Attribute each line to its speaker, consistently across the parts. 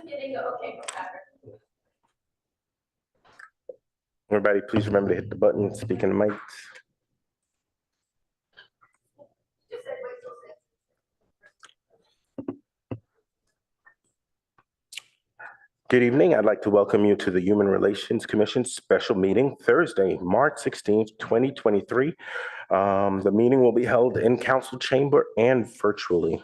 Speaker 1: getting okay for Patrick.
Speaker 2: Everybody, please remember to hit the button, speak in the mics.
Speaker 1: Just said wait till 6.
Speaker 2: Good evening. I'd like to welcome you to the Human Relations Commission special meeting Thursday, March 16th, 2023. The meeting will be held in council chamber and virtually.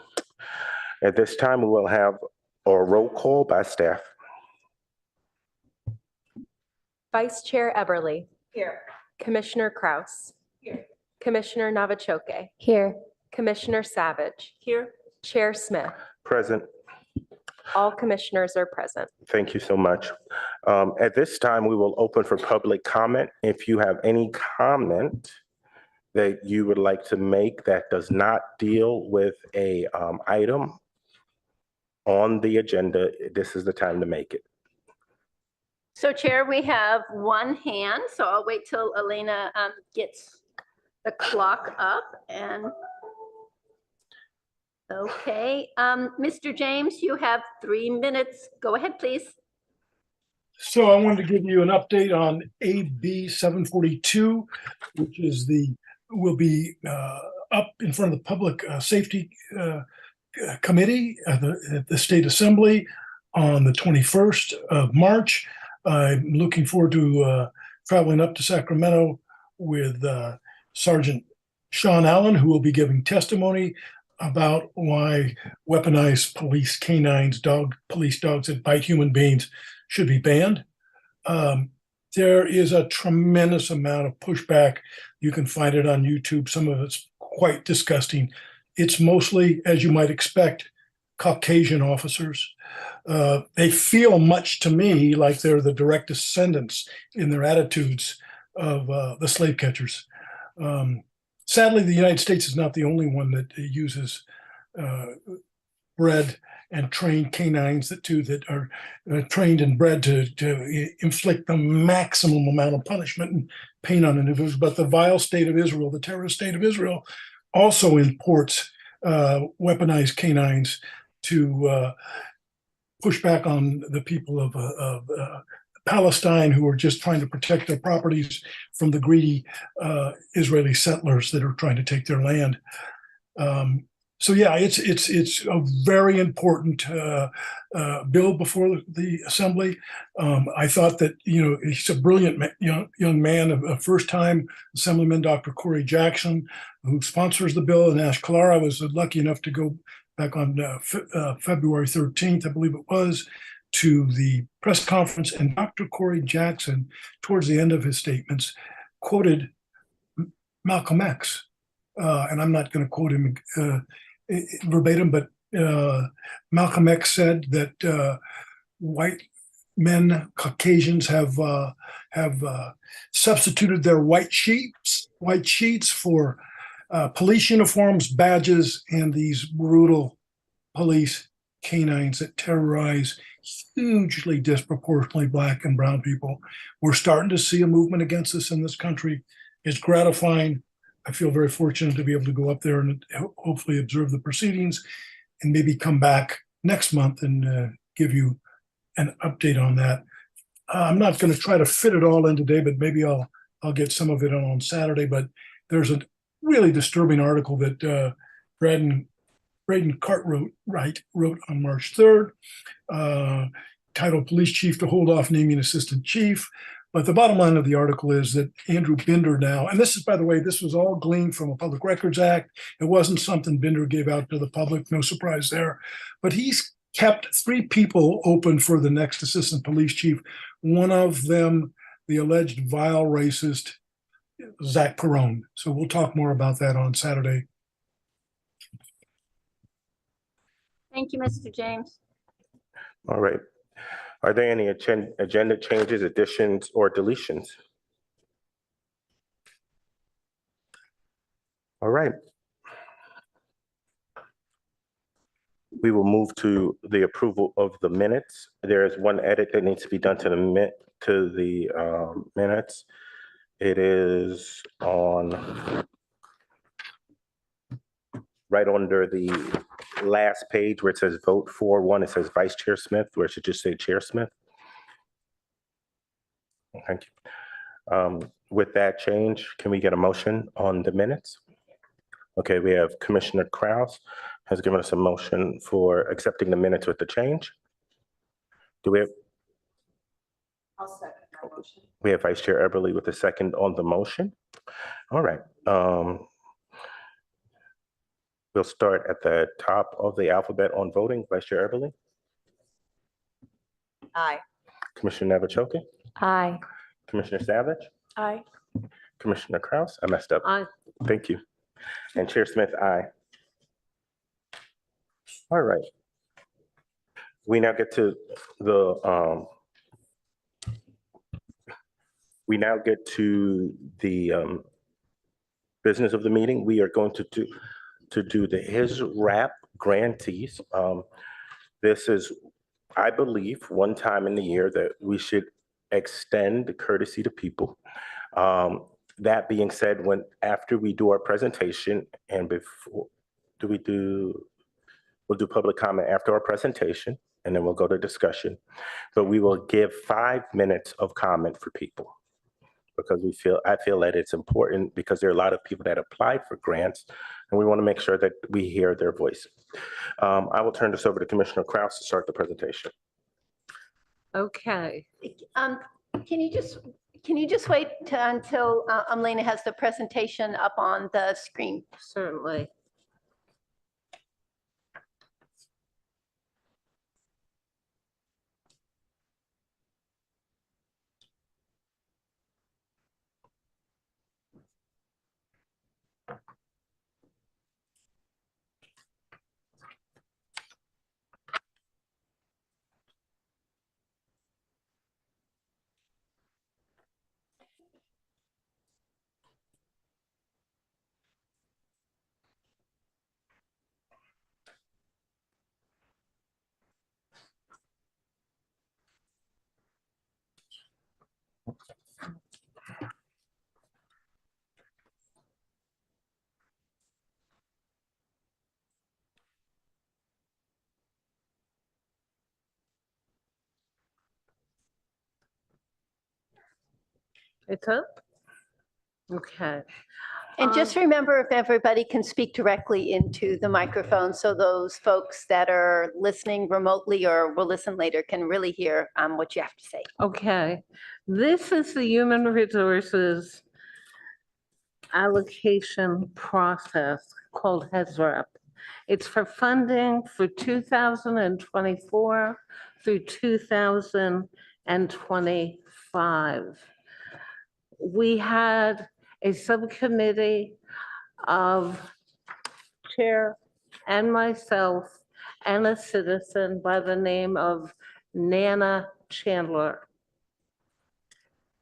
Speaker 2: At this time, we will have a roll call by staff.
Speaker 3: Vice Chair Eberly,
Speaker 1: Here.
Speaker 3: Commissioner Kraus,
Speaker 1: Here.
Speaker 3: Commissioner Navachoke,
Speaker 4: Here.
Speaker 3: Commissioner Savage,
Speaker 1: Here.
Speaker 3: Chair Smith.
Speaker 2: Present.
Speaker 3: All commissioners are present.
Speaker 2: Thank you so much. At this time, we will open for public comment. If you have any comment that you would like to make that does not deal with a item on the agenda, this is the time to make it.
Speaker 1: So Chair, we have one hand, so I'll wait till Elena gets the clock up and. Okay, Mr. James, you have 3 minutes. Go ahead, please.
Speaker 5: So I wanted to give you an update on AB 742, which is will be up in front of the Public Safety Committee at the State Assembly on the 21st of March. I'm looking forward to traveling up to Sacramento with Sergeant Sean Allen, who will be giving testimony about why weaponized police canines, police dogs that bite human beings should be banned. There is a tremendous amount of pushback. You can find it on YouTube. Some of it's quite disgusting. It's mostly, as you might expect, Caucasian officers. They feel much to me like they're the direct descendants in their attitudes of the slave catchers. Sadly, the United States is not the only one that uses bred and trained canines that are trained and bred to inflict the maximum amount of punishment and pain on individuals. But the vile state of Israel, the terrorist state of Israel, also imports weaponized canines to push back on the people of Palestine, who are just trying to protect their properties from the greedy Israeli settlers that are trying to take their land. So yeah, it's a very important bill before the Assembly. I thought that, he's a brilliant young man, a first-time Assemblyman, Dr. Corey Jackson, who sponsors the bill in Ashcalera. I was lucky enough to go back on February 13th, I believe it was, to the press conference, and Dr. Corey Jackson, towards the end of his statements, quoted Malcolm X. And I'm not going to quote him verbatim, but Malcolm X said that white men, Caucasians, have substituted their white sheets for police uniforms, badges, and these brutal police canines that terrorize hugely disproportionately Black and brown people. We're starting to see a movement against this in this country. It's gratifying. I feel very fortunate to be able to go up there and hopefully observe the proceedings and maybe come back next month and give you an update on that. I'm not going to try to fit it all in today, but maybe I'll get some of it on Saturday. But there's a really disturbing article that Braden Cartwright wrote on March 3rd, titled "Police Chief to Hold Off Naming Assistant Chief." But the bottom line of the article is that Andrew Binder now, and this is, by the way, this was all gleaned from a Public Records Act. It wasn't something Binder gave out to the public, no surprise there. But he's kept 3 people open for the next assistant police chief. One of them, the alleged vile racist, Zach Perone. So we'll talk more about that on Saturday.
Speaker 1: Thank you, Mr. James.
Speaker 2: All right. Are there any agenda changes, additions, or deletions? All right. We will move to the approval of the minutes. There is one edit that needs to be done to the minutes. It is on right under the last page where it says vote for one, it says Vice Chair Smith, where it should just say Chair Smith. Thank you. With that change, can we get a motion on the minutes? Okay, we have Commissioner Kraus has given us a motion for accepting the minutes with the change. Do we have?
Speaker 4: I'll second that motion.
Speaker 2: We have Vice Chair Eberly with a second on the motion. All right. We'll start at the top of the alphabet on voting. Vice Chair Eberly,
Speaker 4: Aye.
Speaker 2: Commissioner Navachoke,
Speaker 3: Aye.
Speaker 2: Commissioner Savage,
Speaker 3: Aye.
Speaker 2: Commissioner Kraus. I messed up.
Speaker 3: Aye.
Speaker 2: Thank you. And Chair Smith, aye. All right. We now get to the business of the meeting. We are going to do the His Rap grantees. This is, I believe, one time in the year that we should extend the courtesy to people. That being said, after we do our presentation and before, we'll do public comment after our presentation, and then we'll go to discussion. But we will give 5 minutes of comment for people because I feel that it's important because there are a lot of people that applied for grants, and we want to make sure that we hear their voices. I will turn this over to Commissioner Kraus to start the presentation.
Speaker 1: Okay. Can you just wait until Elena has the presentation up on the screen?
Speaker 6: Certainly. It's up? Okay.
Speaker 1: And just remember, if everybody can speak directly into the microphone, so those folks that are listening remotely or will listen later can really hear what you have to say.
Speaker 6: Okay. This is the human resources allocation process called HESREP. It's for funding for 2024 through 2025. We had a subcommittee of chair and myself and a citizen by the name of Nana Chandler.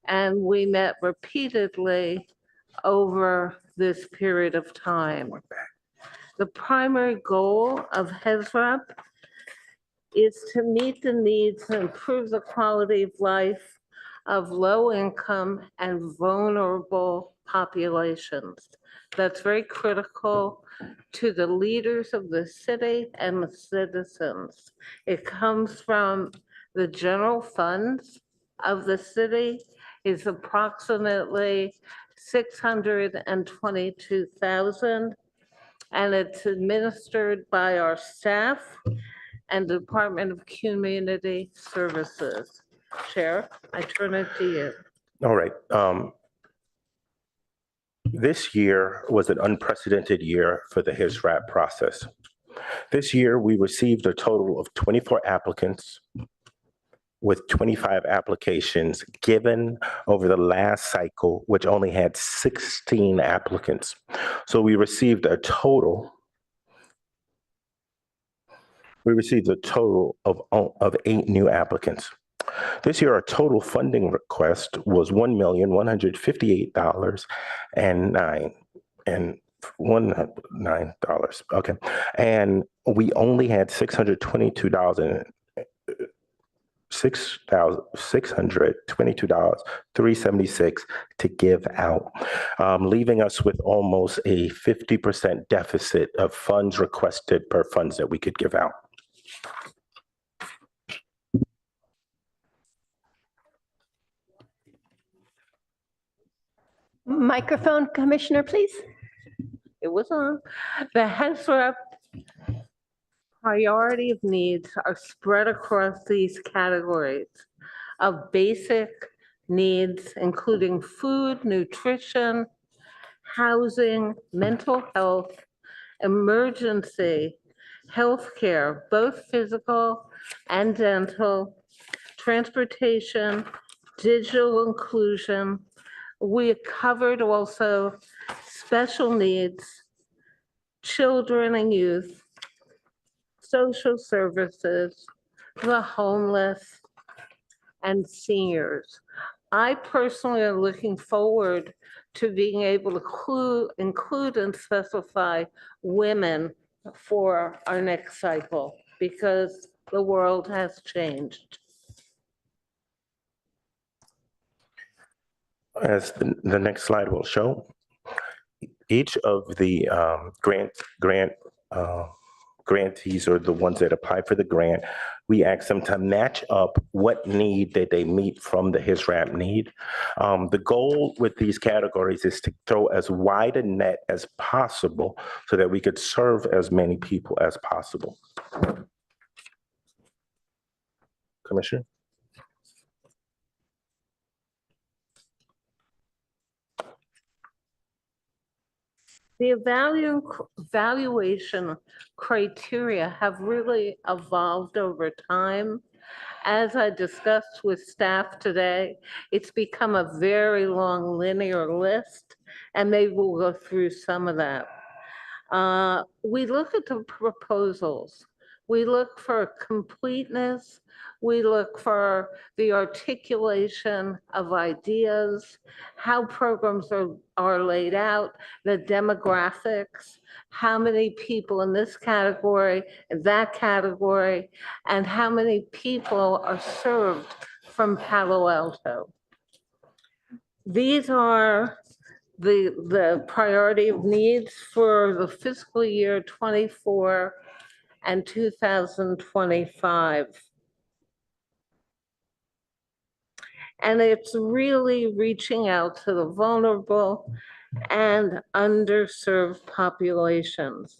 Speaker 6: And we met repeatedly over this period of time. The primary goal of HESREP is to meet the needs and improve the quality of life of low-income and vulnerable populations. That's very critical to the leaders of the city and the citizens. It comes from the general funds of the city is approximately 622,000, and it's administered by our staff and Department of Community Services. Chair, I turn it to you.
Speaker 2: All right. This year was an unprecedented year for the HISRAP process. This year, we received a total of 24 applicants with 25 applications given over the last cycle, which only had 16 applicants. So we received a total of 8 new applicants. This year, our total funding request was $1,158,919. Okay, and we only had $6,622.376 to give out, leaving us with almost a 50% deficit of funds requested per funds that we could give out.
Speaker 1: Microphone, Commissioner, please.
Speaker 6: It was on. The HESREP priority of needs are spread across these categories of basic needs, including food, nutrition, housing, mental health, emergency, healthcare, both physical and dental, transportation, digital inclusion. We covered also special needs, children and youth, social services, the homeless, and seniors. I personally am looking forward to being able to include and specify women for our next cycle because the world has changed.
Speaker 2: As the next slide will show, each of the grantees or the ones that apply for the grant, we ask them to match up what need that they meet from the HISRAP need. The goal with these categories is to throw as wide a net as possible so that we could serve as many people as possible. Commissioner?
Speaker 6: The evaluation criteria have really evolved over time. As I discussed with staff today, it's become a very long linear list, and maybe we'll go through some of that. We look at the proposals. We look for completeness. We look for the articulation of ideas, how programs are laid out, the demographics, how many people in this category, that category, and how many people are served from Palo Alto. These are the priority of needs for the fiscal year 24 and 2025. And it's really reaching out to the vulnerable and underserved populations.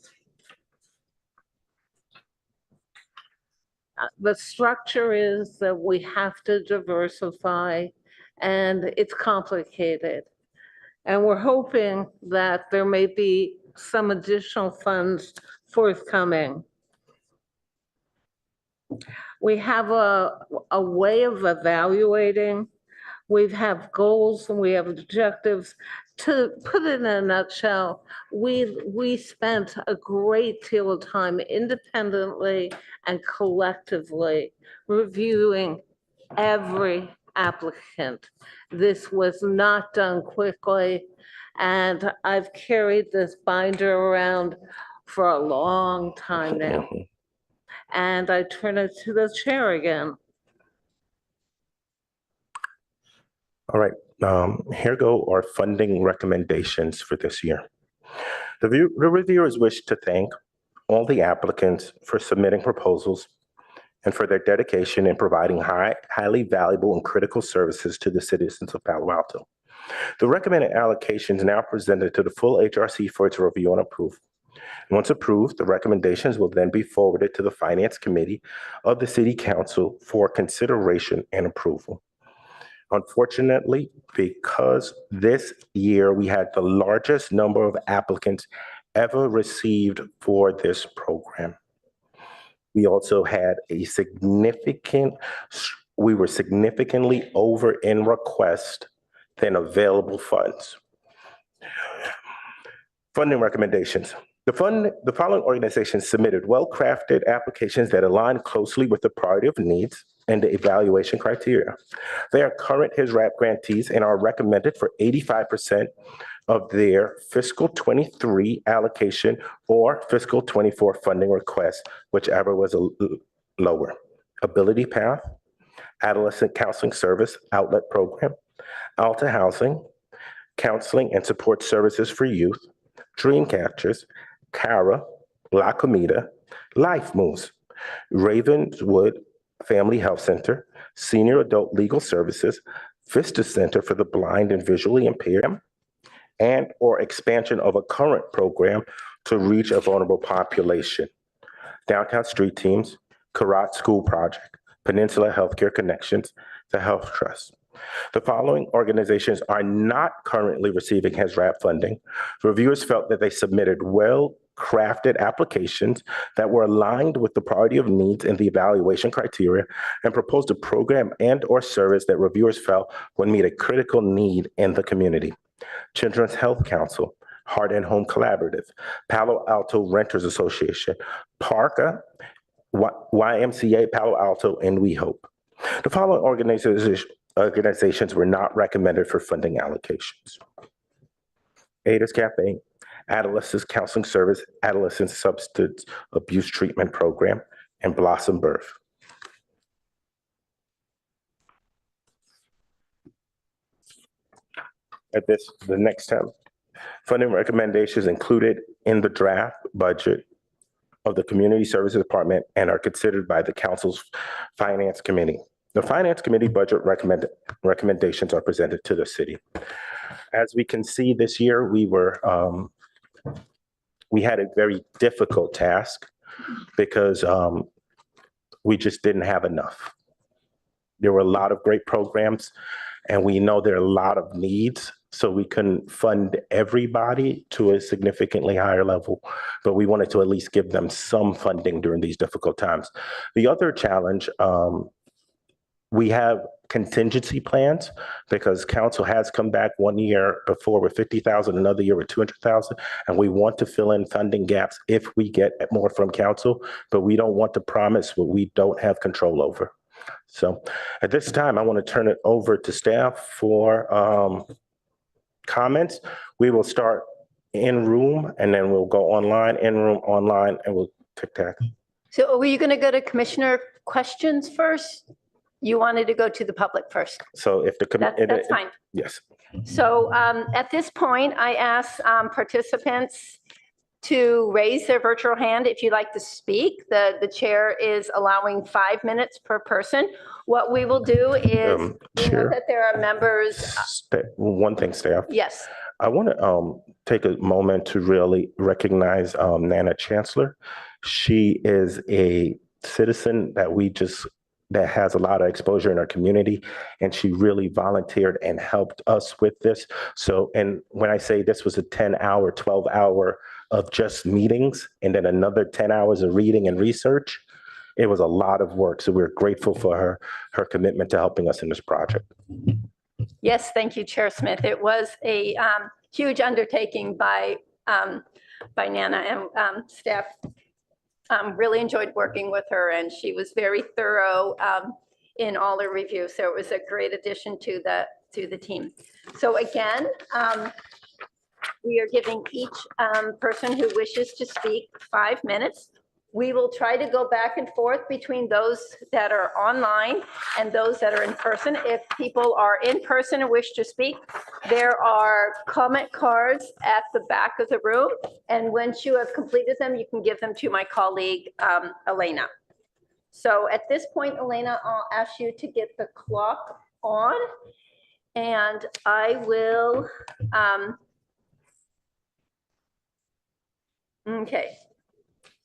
Speaker 6: The structure is that we have to diversify, and it's complicated. And we're hoping that there may be some additional funds forthcoming. We have a way of evaluating. We have goals and we have objectives. To put it in a nutshell, we spent a great deal of time independently and collectively reviewing every applicant. This was not done quickly, and I've carried this binder around for a long time now. And I turn it to the chair again.
Speaker 2: All right, here go our funding recommendations for this year. The reviewers wish to thank all the applicants for submitting proposals and for their dedication in providing highly valuable and critical services to the citizens of Palo Alto. The recommended allocations now presented to the full HRC for its review and approval. Once approved, the recommendations will then be forwarded to the Finance Committee of the City Council for consideration and approval. Unfortunately, because this year we had the largest number of applicants ever received for this program, we also had we were significantly over in request than available funds. Funding recommendations. The following organizations submitted well-crafted applications that align closely with the priority of needs and the evaluation criteria. They are current HISRAP grantees and are recommended for 85% of their fiscal 23 allocation or fiscal 24 funding request, whichever was lower. Ability Path, Adolescent Counseling Service Outlet Program, Alta Housing, Counseling and Support Services for Youth, Dream Catchers, CARA, La Comida, Life Moves, Ravenswood Family Health Center, Senior Adult Legal Services, Vista Center for the Blind and Visually Impaired, and or expansion of a current program to reach a vulnerable population. Downtown Street Teams, Karat School Project, Peninsula Healthcare Connections, the Health Trust. The following organizations are not currently receiving HESRAP funding. Reviewers felt that they submitted well-crafted applications that were aligned with the priority of needs and the evaluation criteria and proposed a program and or service that reviewers felt would meet a critical need in the community. Children's Health Council, Heart and Home Collaborative, Palo Alto Renters Association, PARCA, YMCA Palo Alto, and We Hope. The following organizations were not recommended for funding allocations. Ada's Cafe, Adolescents Counseling Service, Adolescent Substance Abuse Treatment Program, and Blossom Birth. The next tab, funding recommendations included in the draft budget of the Community Services Department and are considered by the Council's Finance Committee. The Finance Committee budget recommendations are presented to the city. As we can see this year, we had a very difficult task because we just didn't have enough. There were a lot of great programs, and we know there are a lot of needs, so we couldn't fund everybody to a significantly higher level, but we wanted to at least give them some funding during these difficult times. The other challenge, we have contingency plans because council has come back one year before with 50,000, another year with 200,000, and we want to fill in funding gaps if we get more from council, but we don't want to promise what we don't have control over. So at this time, I want to turn it over to staff for comments. We will start in room and then we'll go online, in room, online, and we'll tic tac.
Speaker 1: So were you going to go to commissioner questions first? You wanted to go to the public first.
Speaker 2: So if the
Speaker 1: That's fine.
Speaker 2: Yes.
Speaker 1: So at this point, I ask participants to raise their virtual hand if you'd like to speak. The chair is allowing 5 minutes per person. What we will do is, we know
Speaker 2: Chair,
Speaker 1: that there are members.
Speaker 2: one thing, staff.
Speaker 1: Yes.
Speaker 2: I want to take a moment to really recognize Nana Chancellor. She is a citizen that has a lot of exposure in our community, and she really volunteered and helped us with this. So, and when I say this was a 10-hour, 12-hour of just meetings, and then another 10 hours of reading and research, it was a lot of work. So we're grateful for her commitment to helping us in this project.
Speaker 1: Yes, thank you, Chair Smith. It was a huge undertaking by Nana and staff. Really enjoyed working with her, and she was very thorough in all her reviews. So it was a great addition to the team. So again, we are giving each person who wishes to speak 5 minutes. We will try to go back and forth between those that are online and those that are in person. If people are in person and wish to speak, there are comment cards at the back of the room. And once you have completed them, you can give them to my colleague, Elena. So at this point, Elena, I'll ask you to get the clock on, and I will, okay.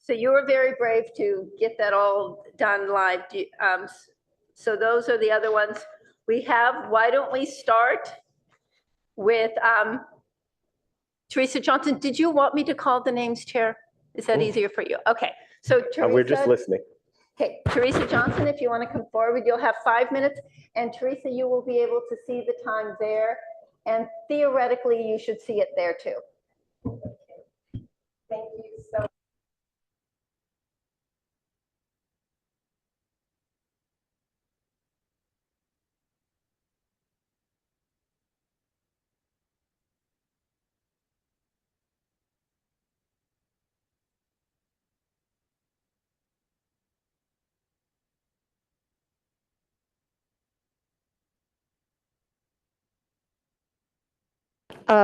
Speaker 1: So you were very brave to get that all done live. So those are the other ones we have. Why don't we start with Teresa Johnson? Did you want me to call the names, Chair? Is that easier for you? Okay. So Teresa,
Speaker 2: We're just listening.
Speaker 1: Okay, Teresa Johnson, if you want to come forward, you'll have 5 minutes. And Teresa, you will be able to see the time there. And theoretically, you should see it there too. Okay. Thank you so much.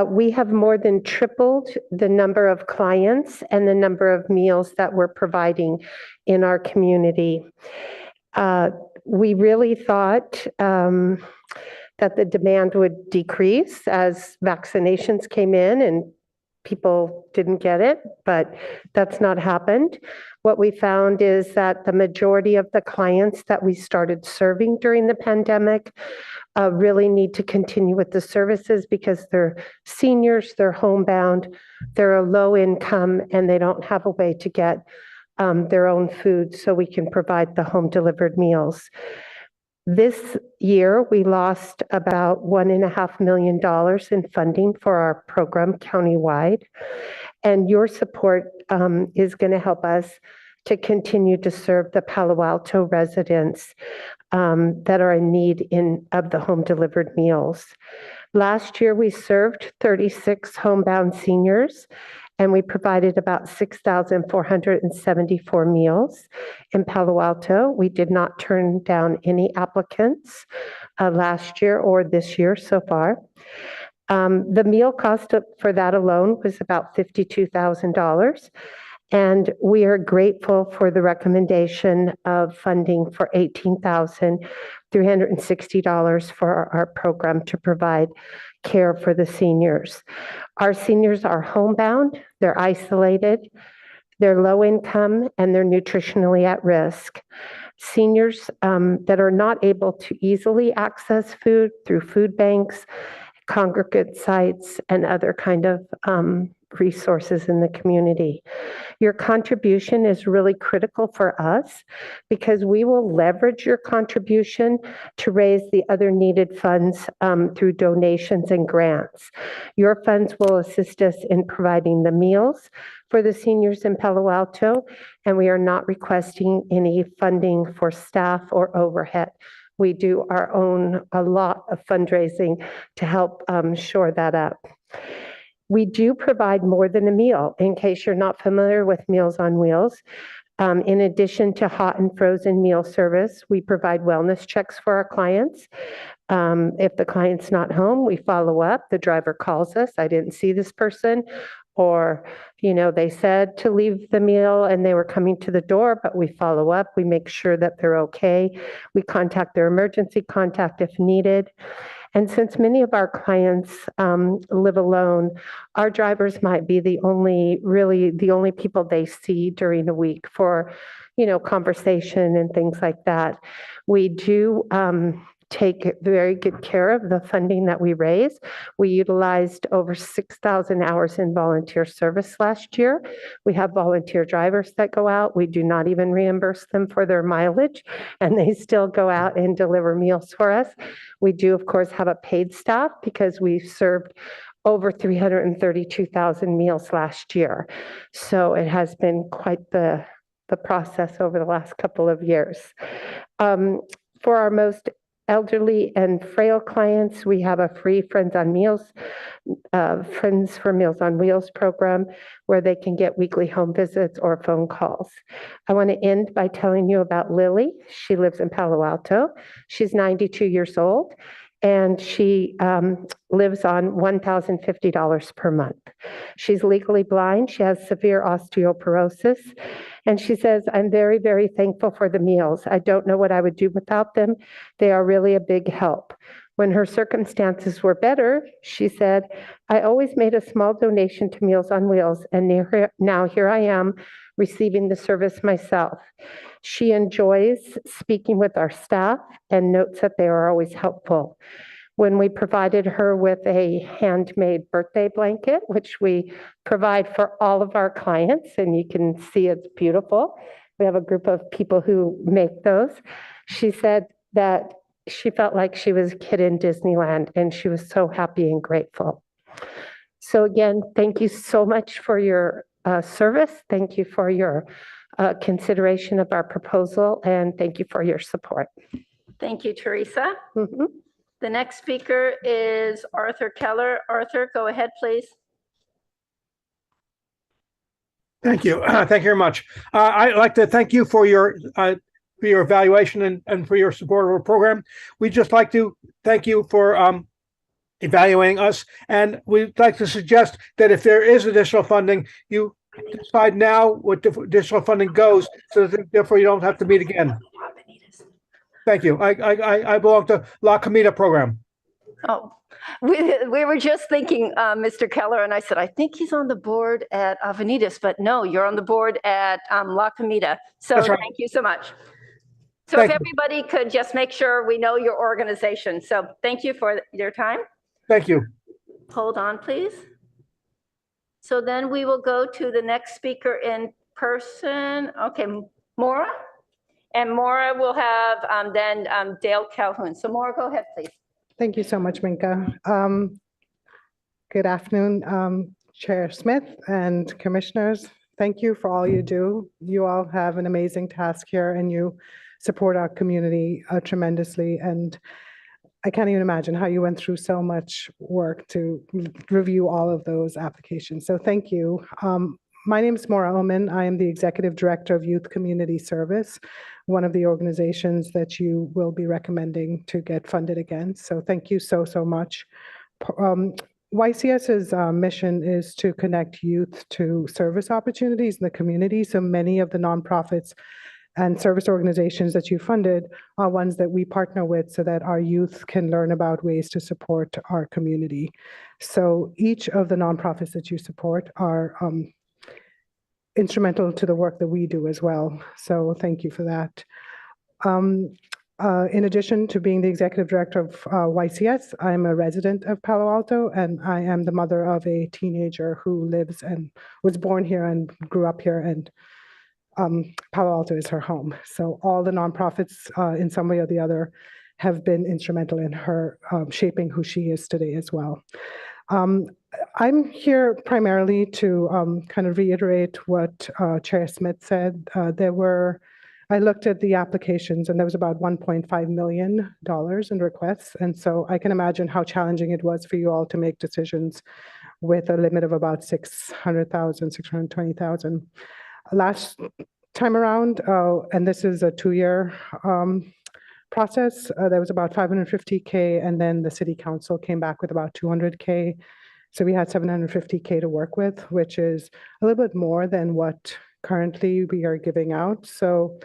Speaker 7: We have more than tripled the number of clients and the number of meals that we're providing in our community. We really thought that the demand would decrease as vaccinations came in and people didn't get it, but that's not happened. What we found is that the majority of the clients that we started serving during the pandemic really need to continue with the services because they're seniors, they're homebound, they're a low income, and they don't have a way to get their own food, so we can provide the home delivered meals. This year, we lost about $1.5 million in funding for our program countywide, and your support is going to help us to continue to serve the Palo Alto residents that are in need of the home delivered meals. Last year, we served 36 homebound seniors, and we provided about 6,474 meals in Palo Alto. We did not turn down any applicants last year or this year so far. The meal cost for that alone was about $52,000. And we are grateful for the recommendation of funding for $18,360 for our program to provide care for the seniors. Our seniors are homebound, they're isolated, they're low income, and they're nutritionally at risk. Seniors that are not able to easily access food through food banks, congregate sites, and other kind of resources in the community. Your contribution is really critical for us because we will leverage your contribution to raise the other needed funds through donations and grants. Your funds will assist us in providing the meals for the seniors in Palo Alto, and we are not requesting any funding for staff or overhead. We do a lot of fundraising to help shore that up. We do provide more than a meal, in case you're not familiar with Meals on Wheels. In addition to hot and frozen meal service, we provide wellness checks for our clients. If the client's not home, we follow up. The driver calls us, I didn't see this person, or they said to leave the meal and they were coming to the door, but we follow up. We make sure that they're okay. We contact their emergency contact if needed. And since many of our clients live alone, our drivers might be the only people they see during the week for, conversation and things like that. We do take very good care of the funding that we raise. We utilized over 6,000 hours in volunteer service last year. We have volunteer drivers that go out. We do not even reimburse them for their mileage, and they still go out and deliver meals for us. We do, of course, have a paid staff because we served over 332,000 meals last year. So it has been quite the process over the last couple of years. For our most elderly and frail clients, we have a free Friends for Meals on Wheels program where they can get weekly home visits or phone calls. I want to end by telling you about Lily. She lives in Palo Alto. She's 92 years old, and she lives on $1,050 per month. She's legally blind. She has severe osteoporosis. And she says, I'm very, very thankful for the meals. I don't know what I would do without them. They are really a big help. When her circumstances were better, she said, I always made a small donation to Meals on Wheels, and now here I am receiving the service myself. She enjoys speaking with our staff and notes that they are always helpful. When we provided her with a handmade birthday blanket, which we provide for all of our clients, and you can see it's beautiful. We have a group of people who make those. She said that she felt like she was a kid in Disneyland, and she was so happy and grateful. So again, thank you so much for your service. Thank you for your consideration of our proposal, and thank you for your support.
Speaker 1: Thank you, Teresa.
Speaker 7: Mhm.
Speaker 1: The next speaker is Arthur Keller. Arthur, go ahead, please.
Speaker 8: Thank you. Thank you very much. I'd like to thank you for your evaluation and for your support of our program. We'd just like to thank you for evaluating us. And we'd like to suggest that if there is additional funding, you decide now what the additional funding goes, so that therefore you don't have to meet again. Thank you. I belong to La Comida program.
Speaker 1: Oh, we were just thinking, Mr. Keller, and I said, I think he's on the board at Avenidas, but no, you're on the board at La Comida. So
Speaker 8: That's right.
Speaker 1: thank you so much. So
Speaker 8: Thank
Speaker 1: if
Speaker 8: you.
Speaker 1: everybody could just make sure we know your organization. So thank you for your time.
Speaker 8: Thank you.
Speaker 1: Hold on, please. So then we will go to the next speaker in person. Okay, Maura. And Maura will have then Dale Calhoun. So Maura, go ahead, please.
Speaker 9: Thank you so much, Minka. Good afternoon, Chair Smith and Commissioners. Thank you for all you do. You all have an amazing task here and you support our community tremendously. And I can't even imagine how you went through so much work to review all of those applications. So thank you. My name is Maura Oman. I am the Executive Director of Youth Community Service, one of the organizations that you will be recommending to get funded again. So thank you so much. YCS's mission is to connect youth to service opportunities in the community. So many of the nonprofits and service organizations that you funded are ones that we partner with so that our youth can learn about ways to support our community. So each of the nonprofits that you support are instrumental to the work that we do as well. So thank you for that. In addition to being the executive director of YCS, I'm a resident of Palo Alto, and I am the mother of a teenager who lives and was born here and grew up here, and Palo Alto is her home. So all the nonprofits in some way or the other have been instrumental in her shaping who she is today as well. I'm here primarily to kind of reiterate what Chair Smith said. I looked at the applications and there was about $1.5 million in requests. And so I can imagine how challenging it was for you all to make decisions with a limit of about 620,000. Last time around, and this is a 2-year process, there was about 550K, and then the city council came back with about 200K. So we had 750K to work with, which is a little bit more than what currently we are giving out. So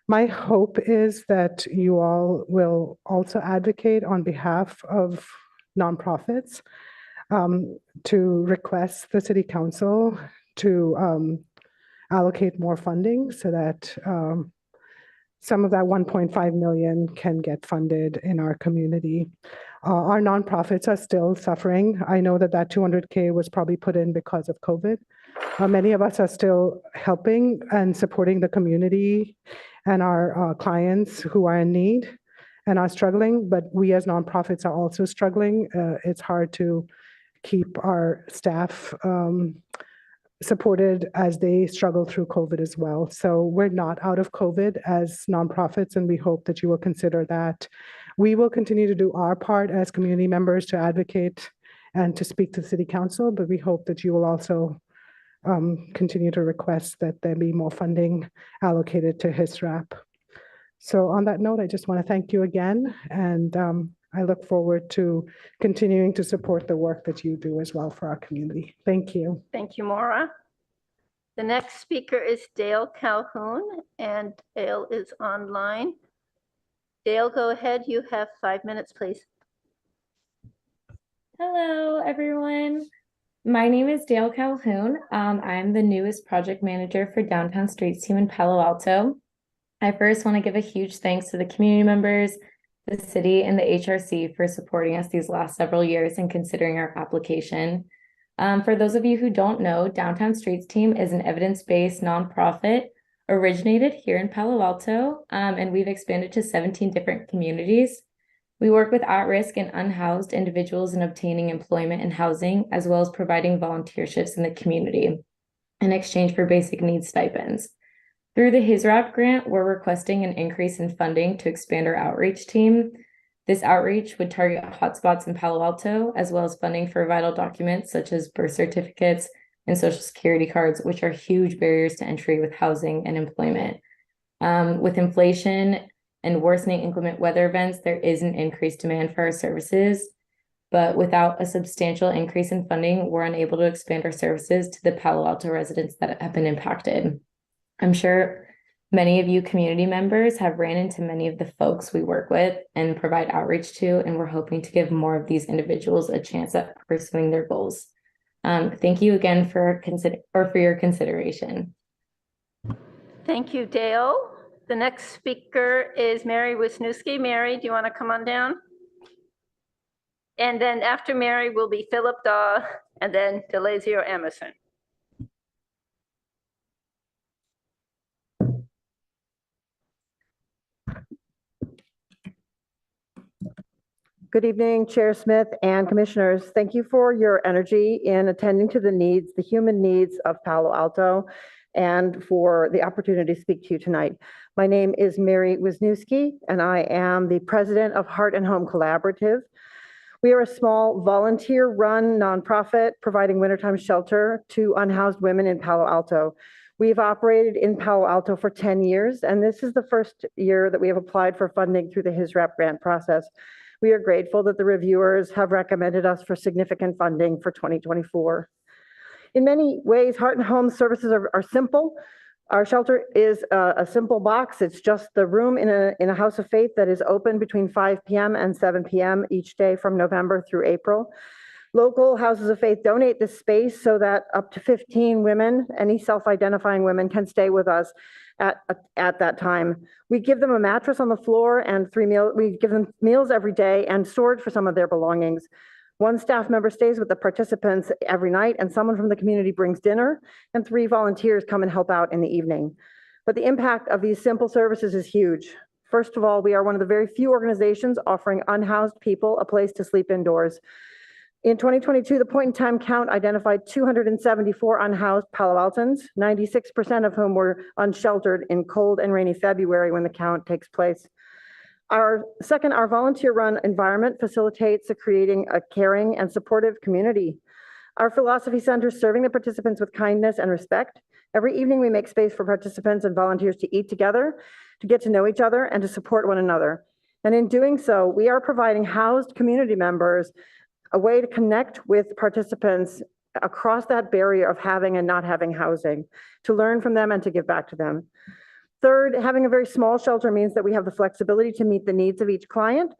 Speaker 9: my hope is that you all will also advocate on behalf of nonprofits to request the city council to allocate more funding so that some of that 1.5 million can get funded in our community. Our nonprofits are still suffering. I know that 200K was probably put in because of COVID. Many of us are still helping and supporting the community and our clients who are in need and are struggling, but we as nonprofits are also struggling. It's hard to keep our staff supported as they struggle through COVID as well. So we're not out of COVID as nonprofits, and we hope that you will consider that. We will continue to do our part as community members to advocate and to speak to the city council, but we hope that you will also continue to request that there be more funding allocated to HISRAP. So on that note, I just want to thank you again, and I look forward to continuing to support the work that you do as well for our community. Thank you.
Speaker 1: Thank you, Maura. The next speaker is Dale Calhoun, and Dale is online. Dale, go ahead. You have 5 minutes, please.
Speaker 10: Hello, everyone. My name is Dale Calhoun. I'm the newest project manager for Downtown Streets team in Palo Alto. I first want to give a huge thanks to the community members, the city, and the HRC for supporting us these last several years and considering our application. For those of you who don't know, Downtown Streets team is an evidence-based nonprofit originated here in Palo Alto, and we've expanded to 17 different communities. We work with at-risk and unhoused individuals in obtaining employment and housing, as well as providing volunteer shifts in the community in exchange for basic needs stipends. Through the HISRAP grant, we're requesting an increase in funding to expand our outreach team. This outreach would target hotspots in Palo Alto, as well as funding for vital documents such as birth certificates and social security cards, which are huge barriers to entry with housing and employment. With inflation and worsening inclement weather events, there is an increased demand for our services, but without a substantial increase in funding, we're unable to expand our services to the Palo Alto residents that have been impacted. I'm sure many of you community members have ran into many of the folks we work with and provide outreach to, and we're hoping to give more of these individuals a chance at pursuing their goals. Thank you again for your consideration.
Speaker 1: Thank you, Dale. The next speaker is Mary Wisniewski. Mary, do you want to come on down? And then after Mary will be Philip Daw and then Delazio Emerson.
Speaker 11: Good evening, Chair Smith and Commissioners. Thank you for your energy in attending to the needs, the human needs of Palo Alto, and for the opportunity to speak to you tonight. My name is Mary Wisniewski, and I am the president of Heart and Home Collaborative. We are a small volunteer-run nonprofit providing wintertime shelter to unhoused women in Palo Alto. We've operated in Palo Alto for 10 years, and this is the first year that we have applied for funding through the HISRAP grant process. We are grateful that the reviewers have recommended us for significant funding for 2024. In many ways, Heart and Home services are simple. Our shelter is a simple box. It's just the room in a house of faith that is open between 5 p.m. and 7 p.m. each day from November through April. Local houses of faith donate this space so that up to 15 women, any self-identifying women, can stay with us at that time. We give them a mattress on the floor and we give them meals every day and storage for some of their belongings. One staff member stays with the participants every night, and someone from the community brings dinner, and 3 volunteers come and help out in the evening. But the impact of these simple services is huge. First of all, we are one of the very few organizations offering unhoused people a place to sleep indoors. In 2022, the point-in-time count identified 274 unhoused Palo Altans, 96% of whom were unsheltered in cold and rainy February when the count takes place. Our volunteer-run environment facilitates the creating a caring and supportive community. Our philosophy centers serving the participants with kindness and respect. Every evening, we make space for participants and volunteers to eat together, to get to know each other, and to support one another. And in doing so, we are providing housed community members a way to connect with participants across that barrier of having and not having housing, to learn from them and to give back to them. Third, having a very small shelter means that we have the flexibility to meet the needs of each client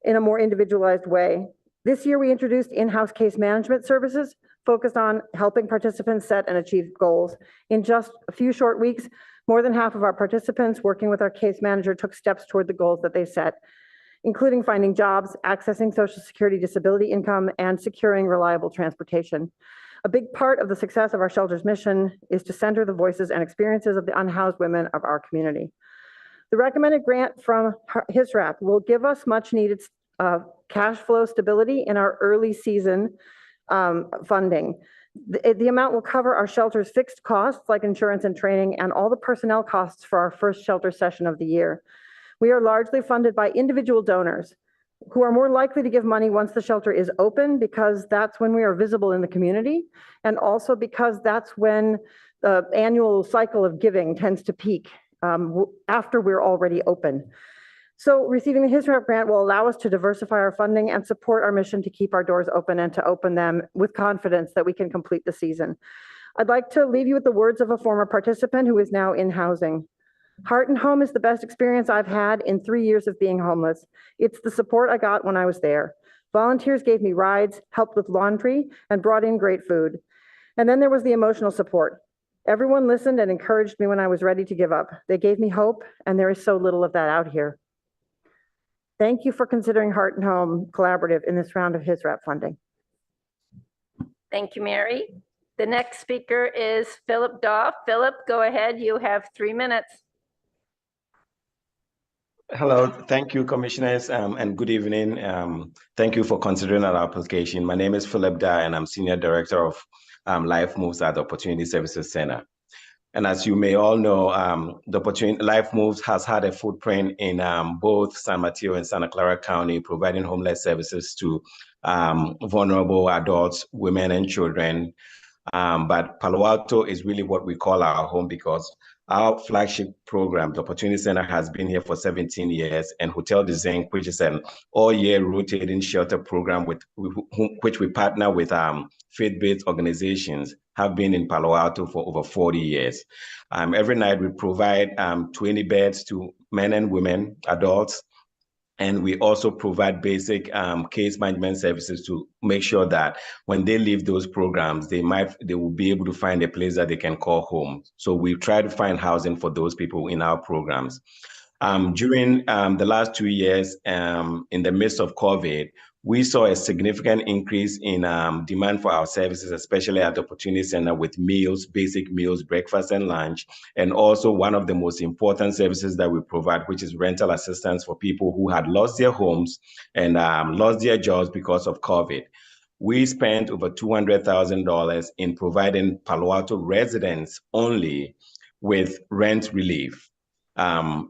Speaker 11: in a more individualized way. This year, we introduced in-house case management services focused on helping participants set and achieve goals. In just a few short weeks, more than half of our participants working with our case manager took steps toward the goals that they set, including finding jobs, accessing Social Security disability income, and securing reliable transportation. A big part of the success of our shelter's mission is to center the voices and experiences of the unhoused women of our community. The recommended grant from HISRAP will give us much needed cash flow stability in our early season funding. The amount will cover our shelter's fixed costs like insurance and training and all the personnel costs for our first shelter session of the year. We are largely funded by individual donors who are more likely to give money once the shelter is open, because that's when we are visible in the community, and also because that's when the annual cycle of giving tends to peak after we're already open. So receiving the HISRAP grant will allow us to diversify our funding and support our mission to keep our doors open and to open them with confidence that we can complete the season. I'd like to leave you with the words of a former participant who is now in housing. Heart and Home is the best experience I've had in 3 years of being homeless. It's the support I got when I was there. Volunteers gave me rides, helped with laundry, and brought in great food. And then there was the emotional support. Everyone listened and encouraged me when I was ready to give up. They gave me hope, and there is so little of that out here. Thank you for considering Heart and Home Collaborative in this round of HISRAP funding.
Speaker 1: Thank you, Mary. The next speaker is Philip Daw. Philip, go ahead. You have 3 minutes.
Speaker 12: Hello, thank you, commissioners, and good evening. Thank you for considering our application. My name is Philip Daw, and I'm Senior Director of Life Moves at the Opportunity Services Center. And as you may all know, Life Moves has had a footprint in both San Mateo and Santa Clara County, providing homeless services to vulnerable adults, women, and children. But Palo Alto is really what we call our home because our flagship program, the Opportunity Center, has been here for 17 years, and Hotel de Zinc, which is an all-year rotating shelter program which we partner with faith-based organizations, have been in Palo Alto for over 40 years. Every night we provide 20 beds to men and women, adults, and we also provide basic case management services to make sure that when they leave those programs, they will be able to find a place that they can call home. So we try to find housing for those people in our programs. During the last 2 years, in the midst of COVID, we saw a significant increase in demand for our services, especially at the Opportunity Center with meals, basic meals, breakfast and lunch, and also one of the most important services that we provide, which is rental assistance for people who had lost their homes and lost their jobs because of COVID. We spent over $200,000 in providing Palo Alto residents only with rent relief,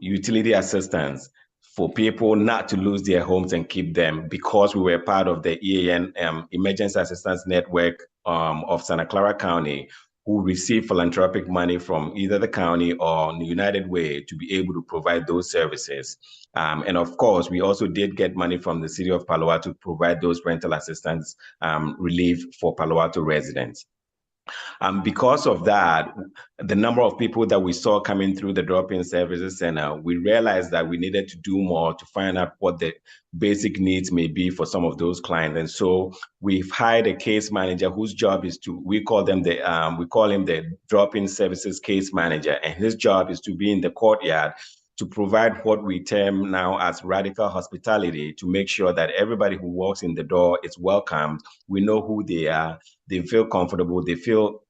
Speaker 12: utility assistance, for people not to lose their homes and keep them, because we were part of the EAN Emergency Assistance Network of Santa Clara County, who receive philanthropic money from either the county or United Way to be able to provide those services. And of course, we also did get money from the city of Palo Alto to provide those rental assistance relief for Palo Alto residents. Because of that, the number of people that we saw coming through the drop-in services center, we realized that we needed to do more to find out what the basic needs may be for some of those clients. And so we've hired a case manager whose job is to, we call him the drop-in services case manager. And his job is to be in the courtyard to provide what we term now as radical hospitality, to make sure that everybody who walks in the door is welcomed. We know who they are. They feel comfortable. They feel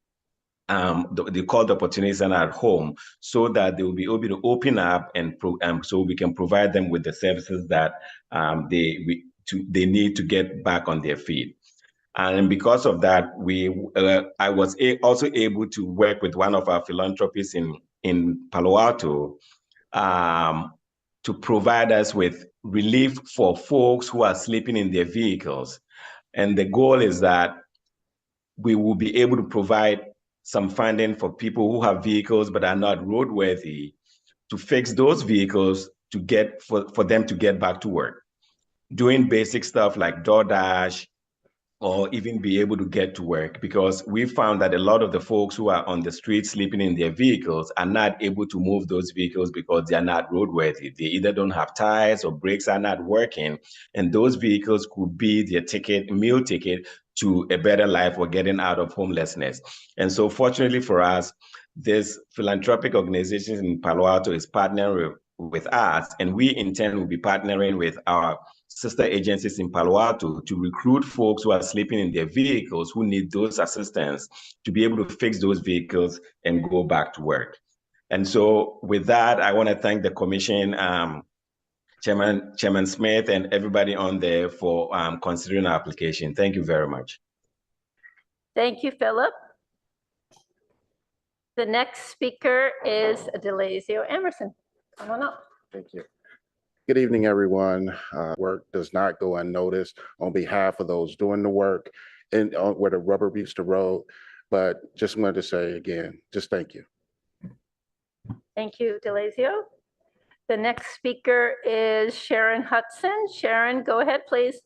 Speaker 12: they call the Opportunity Center at home, so that they will be able to open up and so we can provide them with the services that they need to get back on their feet. And because of that, I was also able to work with one of our philanthropists in Palo Alto to provide us with relief for folks who are sleeping in their vehicles. And the goal is that we will be able to provide some funding for people who have vehicles but are not roadworthy, to fix those vehicles to get for them to get back to work, doing basic stuff like DoorDash, or even be able to get to work, because we found that a lot of the folks who are on the street sleeping in their vehicles are not able to move those vehicles because they are not roadworthy. They either don't have tires or brakes are not working, and those vehicles could be their meal ticket to a better life or getting out of homelessness. And so fortunately for us, this philanthropic organization in Palo Alto is partnering with us, and we in turn will be partnering with our sister agencies in Palo Alto to recruit folks who are sleeping in their vehicles who need those assistance to be able to fix those vehicles and go back to work. And so with that, I want to thank the commission, Chairman Smith, and everybody on there for considering our application. Thank you very much.
Speaker 1: Thank you, Philip. The next speaker is Delazio Emerson. Come on up.
Speaker 13: Thank you. Good evening, everyone. Work does not go unnoticed on behalf of those doing the work and where the rubber meets the road. But just wanted to say again, just thank you.
Speaker 1: Thank you, Delazio. The next speaker is Sharon Hudson. Sharon, go ahead, please.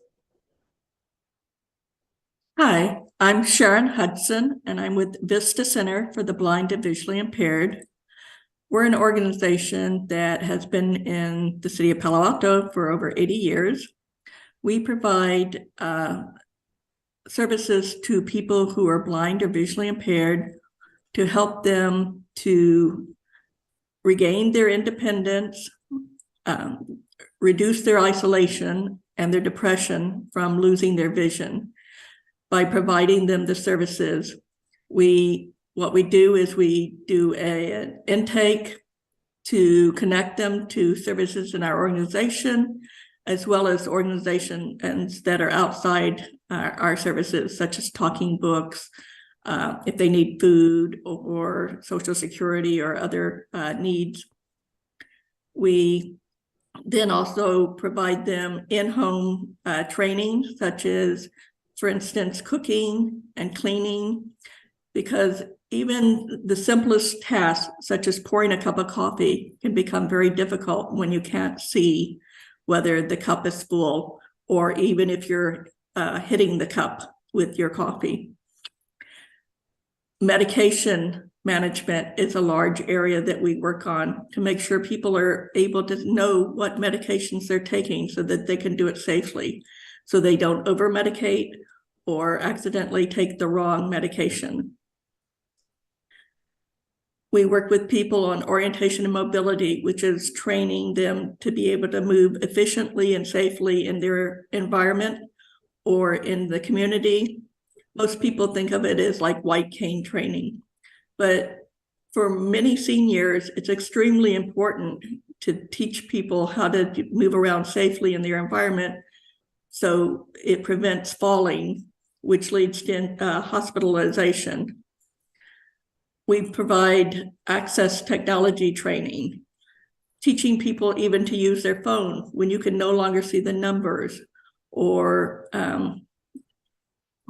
Speaker 14: Hi, I'm Sharon Hudson, and I'm with Vista Center for the Blind and Visually Impaired. We're an organization that has been in the city of Palo Alto for over 80 years. We provide services to people who are blind or visually impaired to help them to regain their independence, reduce their isolation and their depression from losing their vision. By providing them the services, what we do is we do an intake to connect them to services in our organization, as well as organizations that are outside our services, such as Talking Books, if they need food or Social Security or other needs. We then also provide them in-home training, such as, for instance, cooking and cleaning. because even the simplest tasks, such as pouring a cup of coffee, can become very difficult when you can't see whether the cup is full, or even if you're hitting the cup with your coffee. Medication management is a large area that we work on to make sure people are able to know what medications they're taking so that they can do it safely, so they don't over-medicate or accidentally take the wrong medication. We work with people on orientation and mobility, which is training them to be able to move efficiently and safely in their environment or in the community. Most people think of it as like white cane training, but for many seniors, it's extremely important to teach people how to move around safely in their environment so it prevents falling, which leads to hospitalization. We provide access technology training, teaching people even to use their phone when you can no longer see the numbers or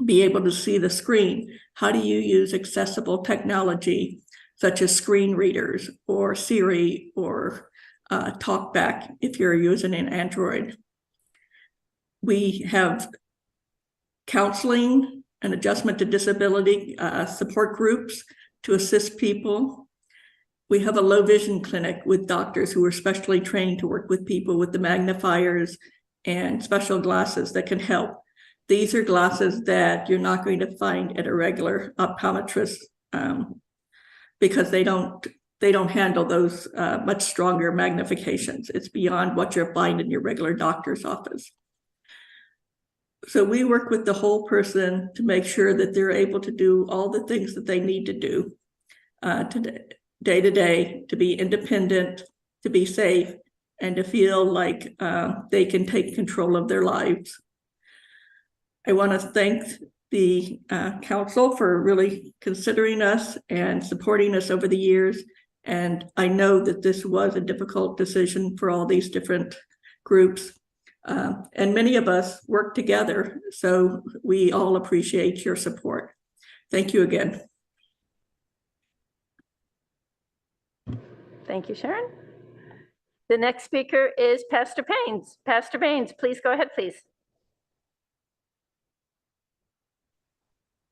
Speaker 14: be able to see the screen. How do you use accessible technology such as screen readers or Siri or TalkBack if you're using an Android? We have counseling and adjustment to disability support groups to assist people. We have a low vision clinic with doctors who are specially trained to work with people with the magnifiers and special glasses that can help. These are glasses that you're not going to find at a regular optometrist because they don't handle those much stronger magnifications. It's beyond what you'll find in your regular doctor's office. So we work with the whole person to make sure that they're able to do all the things that they need to do day to day, to be independent, to be safe, and to feel like they can take control of their lives. I want to thank the council for really considering us and supporting us over the years. And I know that this was a difficult decision for all these different groups. And many of us work together, so we all appreciate your support. Thank you again.
Speaker 1: Thank you, Sharon. The next speaker is Pastor Baines. Pastor Baines, please go ahead, please.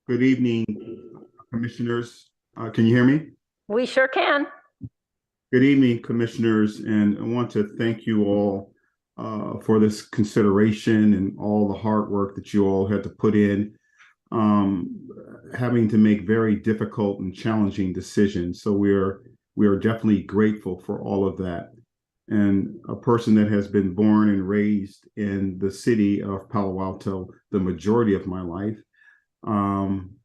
Speaker 15: Good evening, commissioners. Can you hear me?
Speaker 1: We sure can.
Speaker 15: Good evening, commissioners, and I want to thank you all for this consideration and all the hard work that you all had to put in, having to make very difficult and challenging decisions. So we are definitely grateful for all of that. And a person that has been born and raised in the city of Palo Alto the majority of my life,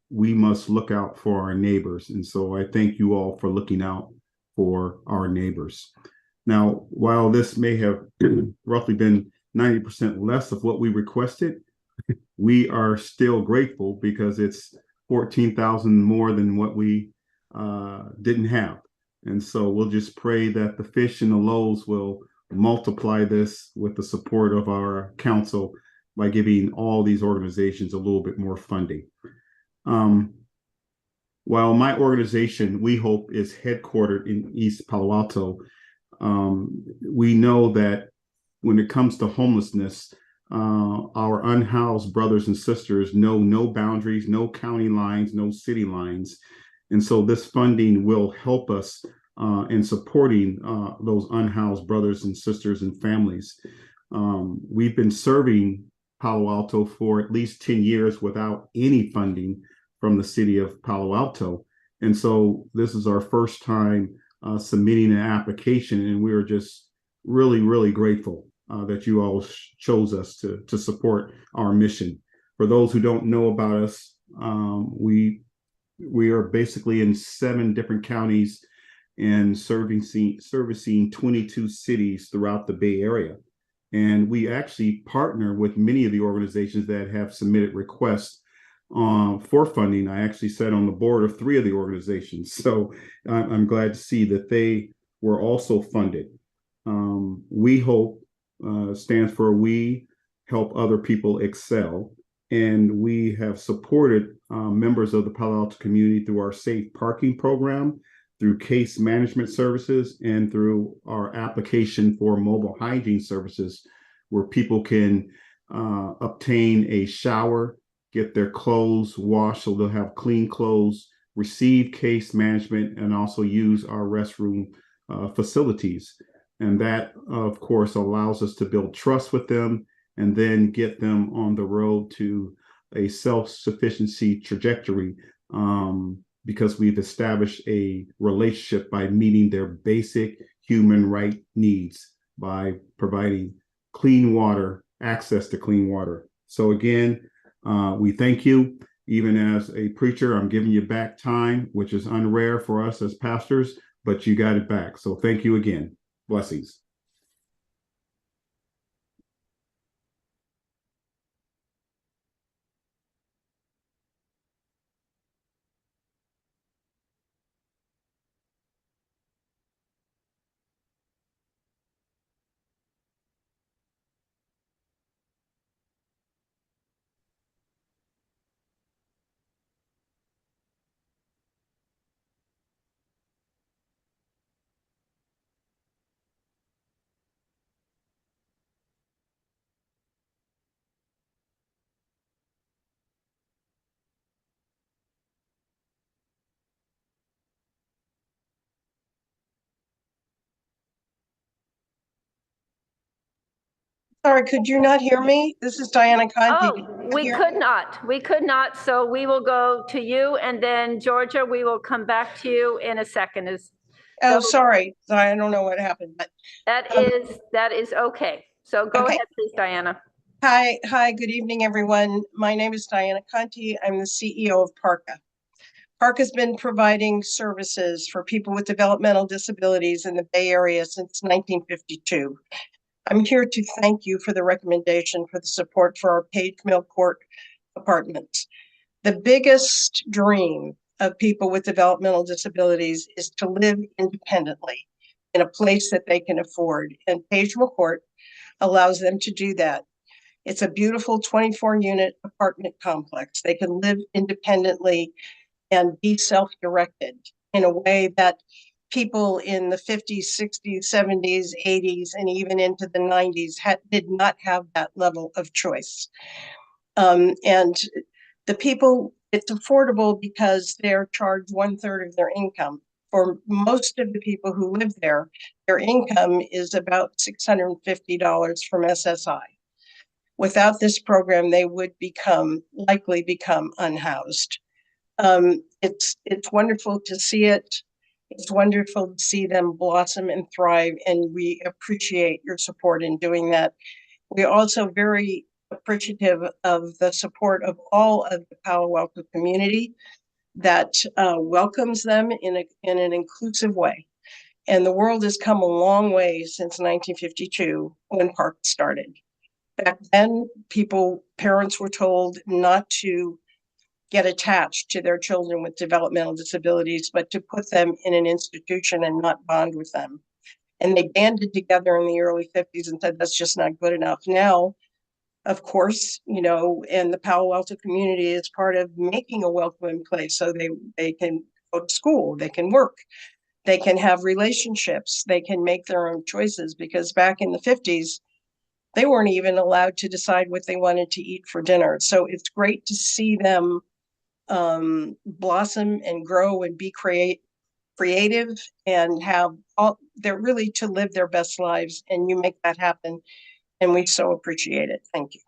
Speaker 15: we must look out for our neighbors. And so I thank you all for looking out for our neighbors. Now, while this may have roughly been 90% less of what we requested, we are still grateful because it's 14,000 more than what we didn't have. And so we'll just pray that the fish and the loaves will multiply this with the support of our council by giving all these organizations a little bit more funding. While my organization, We Hope, is headquartered in East Palo Alto, we know that when it comes to homelessness, our unhoused brothers and sisters know no boundaries, no county lines, no city lines. And so this funding will help us in supporting those unhoused brothers and sisters and families. We've been serving Palo Alto for at least 10 years without any funding from the city of Palo Alto. And so this is our first time submitting an application, and we are just really, really grateful that you all chose us to support our mission. For those who don't know about us, we are basically in 7 different counties and servicing 22 cities throughout the Bay Area. And we actually partner with many of the organizations that have submitted requests for funding. I actually sat on the board of 3 of the organizations. So I'm glad to see that they were also funded. We Hope stands for We Help Other People Excel. And we have supported members of the Palo Alto community through our safe parking program, through case management services, and through our application for mobile hygiene services, where people can obtain a shower, get their clothes washed so they'll have clean clothes, receive case management, and also use our restroom facilities. And that, of course, allows us to build trust with them and then get them on the road to a self-sufficiency trajectory, because we've established a relationship by meeting their basic human right needs by providing clean water, access to clean water. So again, we thank you. Even as a preacher, I'm giving you back time, which is unrare for us as pastors, but you got it back. So thank you again. Blessings.
Speaker 4: Sorry, could you not hear me? This is Diana Conti.
Speaker 1: Oh, we could not. So we will go to you, and then Georgia, we will come back to you in a second.
Speaker 4: Oh, sorry. I don't know what happened, but
Speaker 1: That is okay. So go ahead, please, Diana.
Speaker 4: hi, good evening, everyone. My name is Diana Conti. I'm the CEO of PARCA. PARCA has been providing services for people with developmental disabilities in the Bay Area since 1952. I'm here to thank you for the recommendation for the support for our Page Mill Court apartments. The biggest dream of people with developmental disabilities is to live independently in a place that they can afford. And Page Mill Court allows them to do that. It's a beautiful 24-unit apartment complex. They can live independently and be self-directed in a way that people in the 50s, 60s, 70s, 80s, and even into the 90s did not have that level of choice. And the people, it's affordable because they're charged 1/3 of their income. For most of the people who live there, their income is about $650 from SSI. Without this program, they would likely become unhoused. It's wonderful to see it. It's wonderful to see them blossom and thrive, and we appreciate your support in doing that. We're also very appreciative of the support of all of the Palo Alto community that welcomes them in an inclusive way. And the world has come a long way since 1952 when PARC started. Back then, parents were told not to get attached to their children with developmental disabilities, but to put them in an institution and not bond with them. And they banded together in the early 50s and said, that's just not good enough. Now, of course, and the Palo Alto community is part of making a welcoming place. So they can go to school, they can work, they can have relationships, they can make their own choices, because back in the 50s, they weren't even allowed to decide what they wanted to eat for dinner. So it's great to see them blossom and grow and be creative and they're really to live their best lives, and you make that happen. And we so appreciate it. Thank you.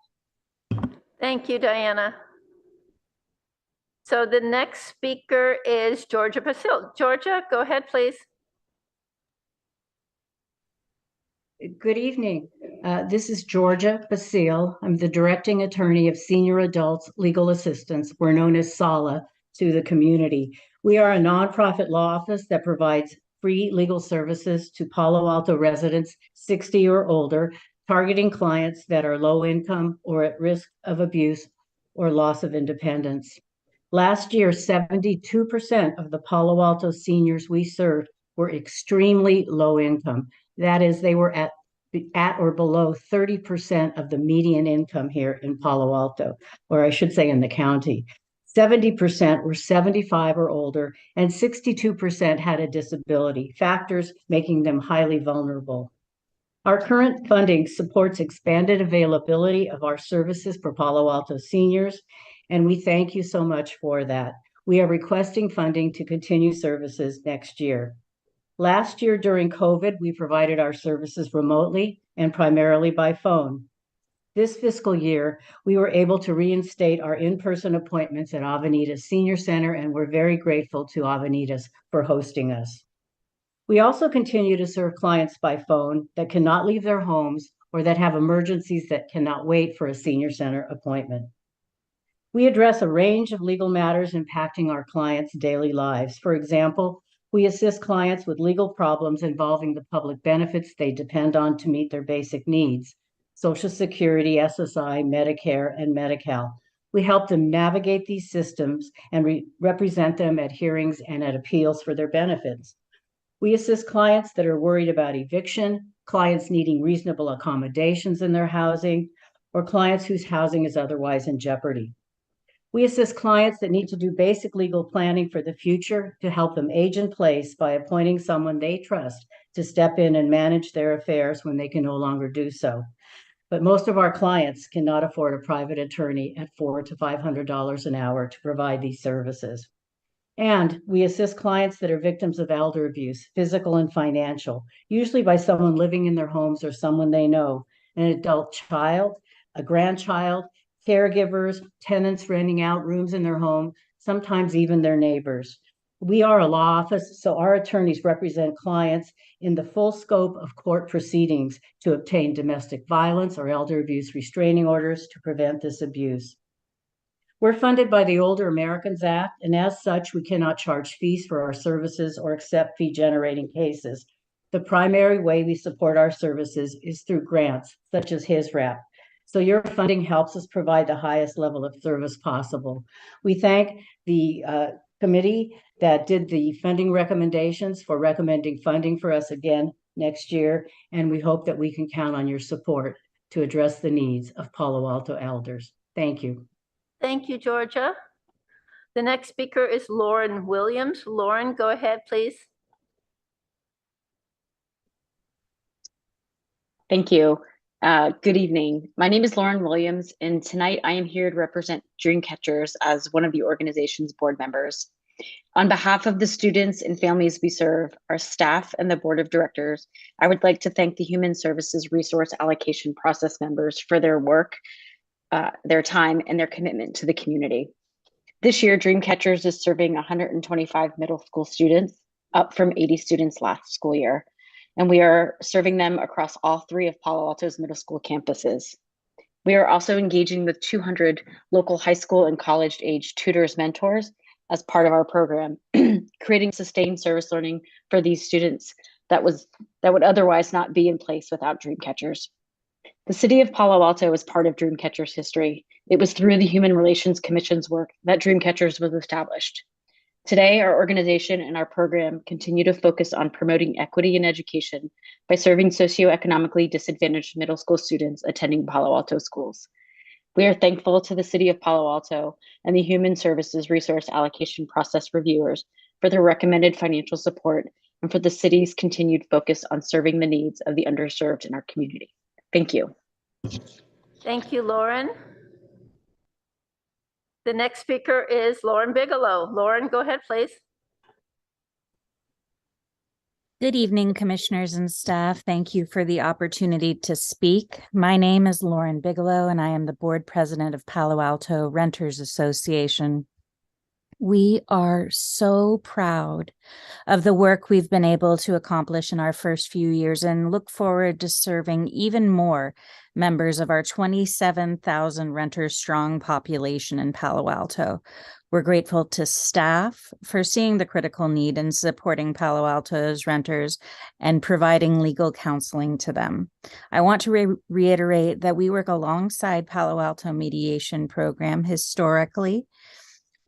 Speaker 1: Thank you, Diana. So the next speaker is Georgia Basile. Georgia, go ahead, please.
Speaker 16: Good evening. This is Georgia Basile. I'm the directing attorney of Senior Adults Legal Assistance. We're known as SALA to the community. We are a nonprofit law office that provides free legal services to Palo Alto residents 60 or older, targeting clients that are low income or at risk of abuse or loss of independence. Last year, 72% of the Palo Alto seniors we served were extremely low income. That is, they were at at or below 30% of the median income here in Palo Alto, or I should say in the county. 70% were 75 or older, and 62% had a disability, factors making them highly vulnerable. Our current funding supports expanded availability of our services for Palo Alto seniors, and we thank you so much for that. We are requesting funding to continue services next year. Last year during COVID, we provided our services remotely and primarily by phone. This fiscal year, we were able to reinstate our in-person appointments at Avenidas Senior Center, and we're very grateful to Avenidas for hosting us. We also continue to serve clients by phone that cannot leave their homes or that have emergencies that cannot wait for a senior center appointment. We address a range of legal matters impacting our clients' daily lives. For example, we assist clients with legal problems involving the public benefits they depend on to meet their basic needs: Social Security, SSI, Medicare, and Medi-Cal. We help them navigate these systems and represent them at hearings and at appeals for their benefits. We assist clients that are worried about eviction, clients needing reasonable accommodations in their housing, or clients whose housing is otherwise in jeopardy. We assist clients that need to do basic legal planning for the future to help them age in place by appointing someone they trust to step in and manage their affairs when they can no longer do so. But most of our clients cannot afford a private attorney at $400 to $500 an hour to provide these services. And we assist clients that are victims of elder abuse, physical and financial, usually by someone living in their homes or someone they know, an adult child, a grandchild, caregivers, tenants renting out rooms in their home, sometimes even their neighbors. We are a law office, so our attorneys represent clients in the full scope of court proceedings to obtain domestic violence or elder abuse restraining orders to prevent this abuse. We're funded by the Older Americans Act, and as such, we cannot charge fees for our services or accept fee-generating cases. The primary way we support our services is through grants, such as HISRAP. So your funding helps us provide the highest level of service possible. We thank the committee that did the funding recommendations for recommending funding for us again next year, and we hope that we can count on your support to address the needs of Palo Alto elders. Thank you.
Speaker 1: Thank you, Georgia. The next speaker is Lauren Williams. Lauren, go ahead, please.
Speaker 17: Thank you. Good evening. My name is Lauren Williams, and tonight I am here to represent Dreamcatchers as one of the organization's board members. On behalf of the students and families we serve, our staff, and the board of directors, I would like to thank the Human Services Resource Allocation Process members for their work, their time, and their commitment to the community. This year, Dreamcatchers is serving 125 middle school students, up from 80 students last school year. And we are serving them across all 3 of Palo Alto's middle school campuses. We are also engaging with 200 local high school and college-age tutors mentors as part of our program, creating sustained service learning for these students that would otherwise not be in place without Dreamcatchers. The city of Palo Alto is part of Dreamcatchers history. It was through the Human Relations Commission's work that Dreamcatchers was established. Today, our organization and our program continue to focus on promoting equity in education by serving socioeconomically disadvantaged middle school students attending Palo Alto schools. We are thankful to the City of Palo Alto and the Human Services Resource Allocation Process reviewers for their recommended financial support and for the city's continued focus on serving the needs of the underserved in our community. Thank you.
Speaker 1: Thank you, Lauren. The next speaker is Lauren Bigelow. Lauren, go ahead, please.
Speaker 18: Good evening, commissioners and staff. Thank you for the opportunity to speak. My name is Lauren Bigelow, and I am the board president of Palo Alto Renters Association. We are so proud of the work we've been able to accomplish in our first few years and look forward to serving even more members of our 27,000 renters strong population in Palo Alto. We're grateful to staff for seeing the critical need in supporting Palo Alto's renters and providing legal counseling to them. I want to reiterate that we work alongside Palo Alto Mediation Program historically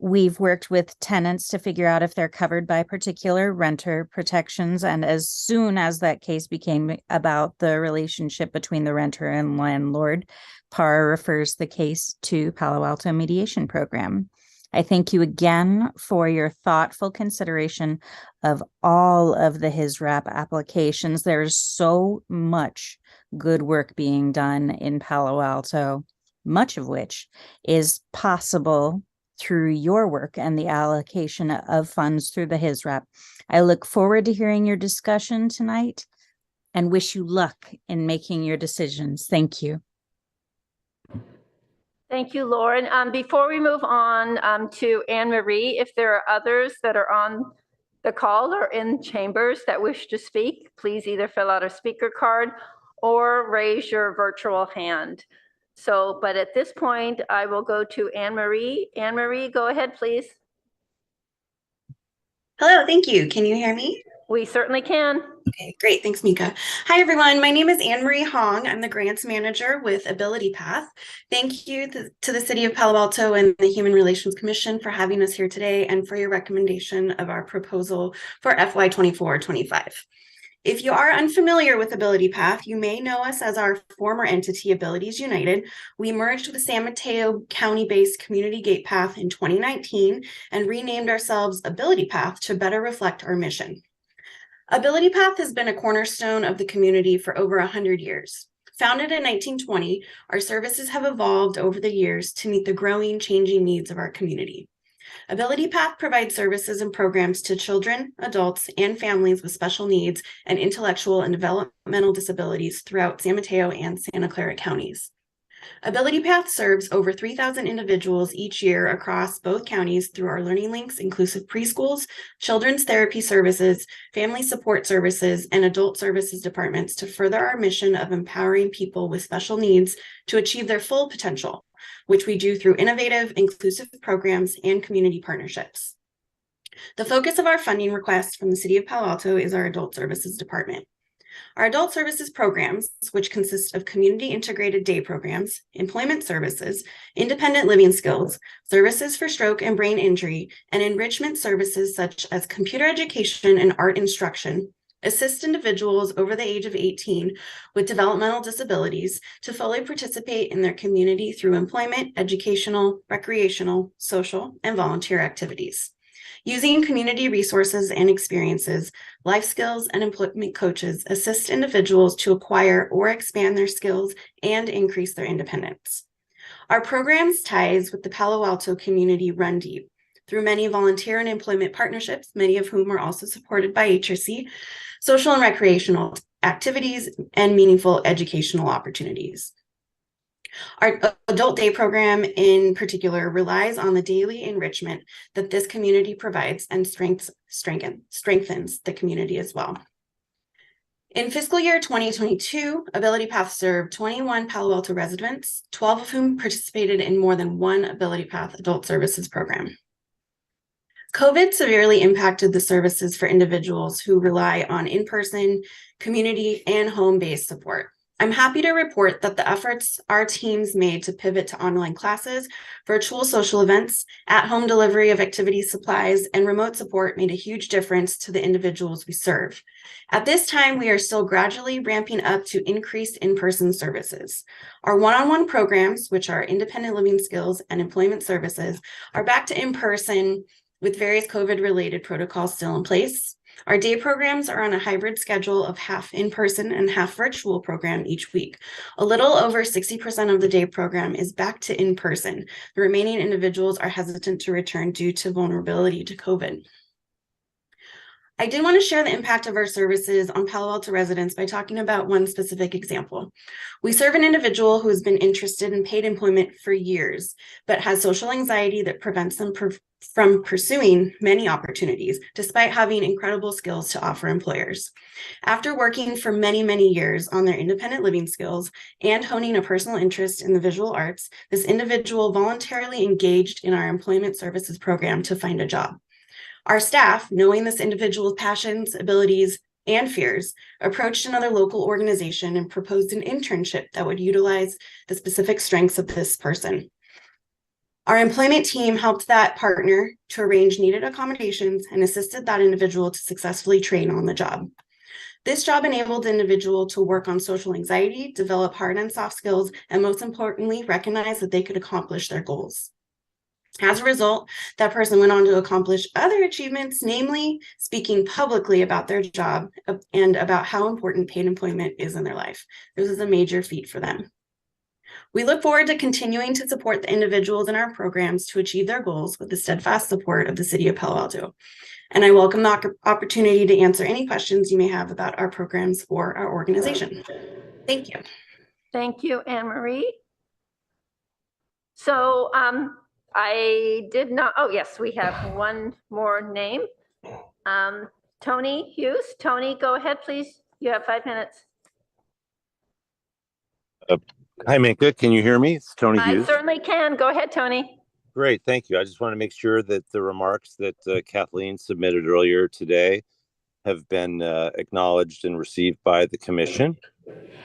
Speaker 18: We've worked with tenants to figure out if they're covered by particular renter protections. And as soon as that case became about the relationship between the renter and landlord, PAR refers the case to Palo Alto Mediation Program. I thank you again for your thoughtful consideration of all of the HISRAP applications. There's so much good work being done in Palo Alto, much of which is possible through your work and the allocation of funds through the HISRAP. I look forward to hearing your discussion tonight and wish you luck in making your decisions. Thank you.
Speaker 1: Thank you, Lauren. Before we move on to Anne Marie, if there are others that are on the call or in chambers that wish to speak, please either fill out a speaker card or raise your virtual hand. So, but at this point, I will go to Anne Marie. Anne Marie, go ahead, please.
Speaker 19: Hello, thank you. Can you hear me?
Speaker 1: We certainly can.
Speaker 19: Okay, great. Thanks, Mika. Hi, everyone. My name is Anne Marie Hong. I'm the grants manager with Ability Path. Thank you to the City of Palo Alto and the Human Relations Commission for having us here today and for your recommendation of our proposal for FY 24-25. If you are unfamiliar with Ability Path, you may know us as our former entity, Abilities United. We merged with the San Mateo County-based Community Gate Path in 2019 and renamed ourselves Ability Path to better reflect our mission. Ability Path has been a cornerstone of the community for over 100 years. Founded in 1920, our services have evolved over the years to meet the growing, changing needs of our community. Ability Path provides services and programs to children, adults, and families with special needs and intellectual and developmental disabilities throughout San Mateo and Santa Clara counties. Ability Path serves over 3,000 individuals each year across both counties through our Learning Links inclusive preschools, children's therapy services, family support services, and adult services departments to further our mission of empowering people with special needs to achieve their full potential, which we do through innovative, inclusive programs and community partnerships. The focus of our funding request from the City of Palo Alto is our Adult Services Department. Our adult services programs, which consist of community integrated day programs, employment services, independent living skills, services for stroke and brain injury, and enrichment services such as computer education and art instruction, assist individuals over the age of 18 with developmental disabilities to fully participate in their community through employment, educational, recreational, social, and volunteer activities. Using community resources and experiences, life skills and employment coaches assist individuals to acquire or expand their skills and increase their independence. Our program's ties with the Palo Alto community run deep through many volunteer and employment partnerships, many of whom are also supported by HRC, social and recreational activities, and meaningful educational opportunities. Our adult day program in particular relies on the daily enrichment that this community provides and strengthens the community as well. In fiscal year 2022, Ability Path served 21 Palo Alto residents, 12 of whom participated in more than one Ability Path adult services program. COVID severely impacted the services for individuals who rely on in-person, community, and home-based support. I'm happy to report that the efforts our teams made to pivot to online classes, virtual social events, at-home delivery of activity supplies, and remote support made a huge difference to the individuals we serve. At this time, we are still gradually ramping up to increased in-person services. Our one-on-one programs, which are independent living skills and employment services, are back to in-person with various COVID-related protocols still in place. Our day programs are on a hybrid schedule of half in-person and half virtual program each week. A little over 60% of the day program is back to in-person. The remaining individuals are hesitant to return due to vulnerability to COVID. I did want to share the impact of our services on Palo Alto residents by talking about one specific example. We serve an individual who has been interested in paid employment for years, but has social anxiety that prevents them from pursuing many opportunities, despite having incredible skills to offer employers. After working for many, many years on their independent living skills and honing a personal interest in the visual arts, this individual voluntarily engaged in our employment services program to find a job. Our staff, knowing this individual's passions, abilities, and fears, approached another local organization and proposed an internship that would utilize the specific strengths of this person. Our employment team helped that partner to arrange needed accommodations and assisted that individual to successfully train on the job. This job enabled the individual to work on social anxiety, develop hard and soft skills, and most importantly, recognize that they could accomplish their goals. As a result, that person went on to accomplish other achievements, namely speaking publicly about their job and about how important paid employment is in their life. This is a major feat for them. We look forward to continuing to support the individuals in our programs to achieve their goals with the steadfast support of the City of Palo Alto. And I welcome the opportunity to answer any questions you may have about our programs or our organization. Thank you.
Speaker 1: Thank you, Anne Marie. So I did not, oh yes, we have one more name. Tony Hughes. Tony, go ahead, please. You have 5 minutes.
Speaker 20: Hi, Minka. Can you hear me? It's Tony Hughes.
Speaker 1: I certainly can. Go ahead, Tony.
Speaker 20: Great. Thank you. I just want to make sure that the remarks that Kathleen submitted earlier today have been acknowledged and received by the commission.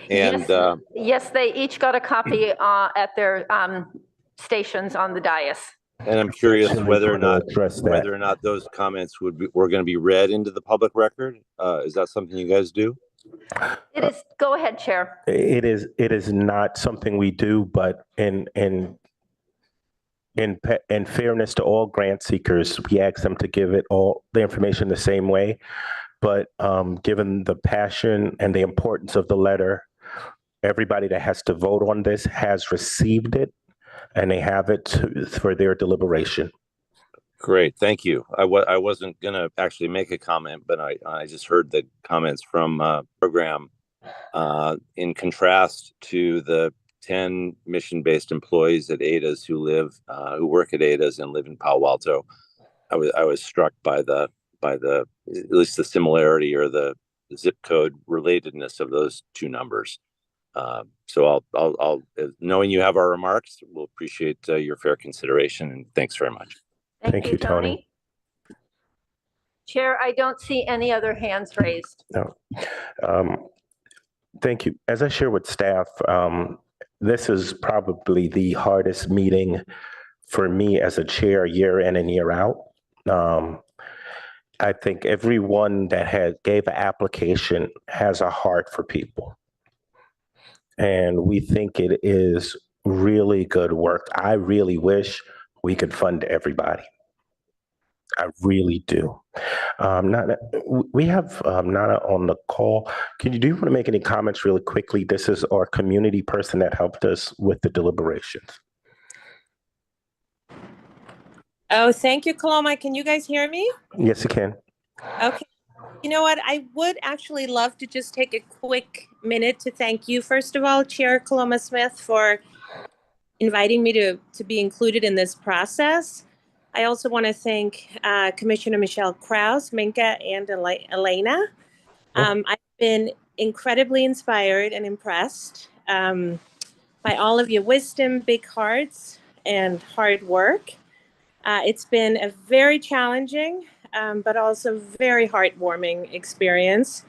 Speaker 20: And
Speaker 1: yes, they each got a copy at their stations on the dais.
Speaker 20: And I'm curious whether or not those comments were going to be read into the public record. Is that something you guys do?
Speaker 1: It is. Go ahead, Chair.
Speaker 2: It is not something we do, but in fairness to all grant seekers, we ask them to give it all the information the same way. But given the passion and the importance of the letter, everybody that has to vote on this has received it, and they have it for their deliberation.
Speaker 20: Great, thank you. I wasn't going to actually make a comment, but I just heard the comments from program in contrast to the 10 mission-based employees at ADA's who work at ADA's and live in Palo Alto. I was struck by at least the similarity or the zip code relatedness of those two numbers. So I'll knowing you have our remarks, we'll appreciate your fair consideration, and thanks very much.
Speaker 1: Thank you, Tony. Chair, I don't see any other hands raised.
Speaker 2: No. Thank you. As I share with staff, this is probably the hardest meeting for me as a chair year in and year out. I think everyone that gave an application has a heart for people. And we think it is really good work. I really wish we could fund everybody. I really do. We have Nana on the call. Do you want to make any comments really quickly? This is our community person that helped us with the deliberations.
Speaker 21: Oh, thank you, Coloma. Can you guys hear me?
Speaker 2: Yes, you can.
Speaker 21: Okay. You know what? I would actually love to just take a quick minute to thank you, first of all, Chair Coloma Smith, for inviting me to be included in this process. I also want to thank Commissioner Michelle Krause, Minka, and Elena. I've been incredibly inspired and impressed by all of your wisdom, big hearts, and hard work. It's been a very challenging, but also very heartwarming experience.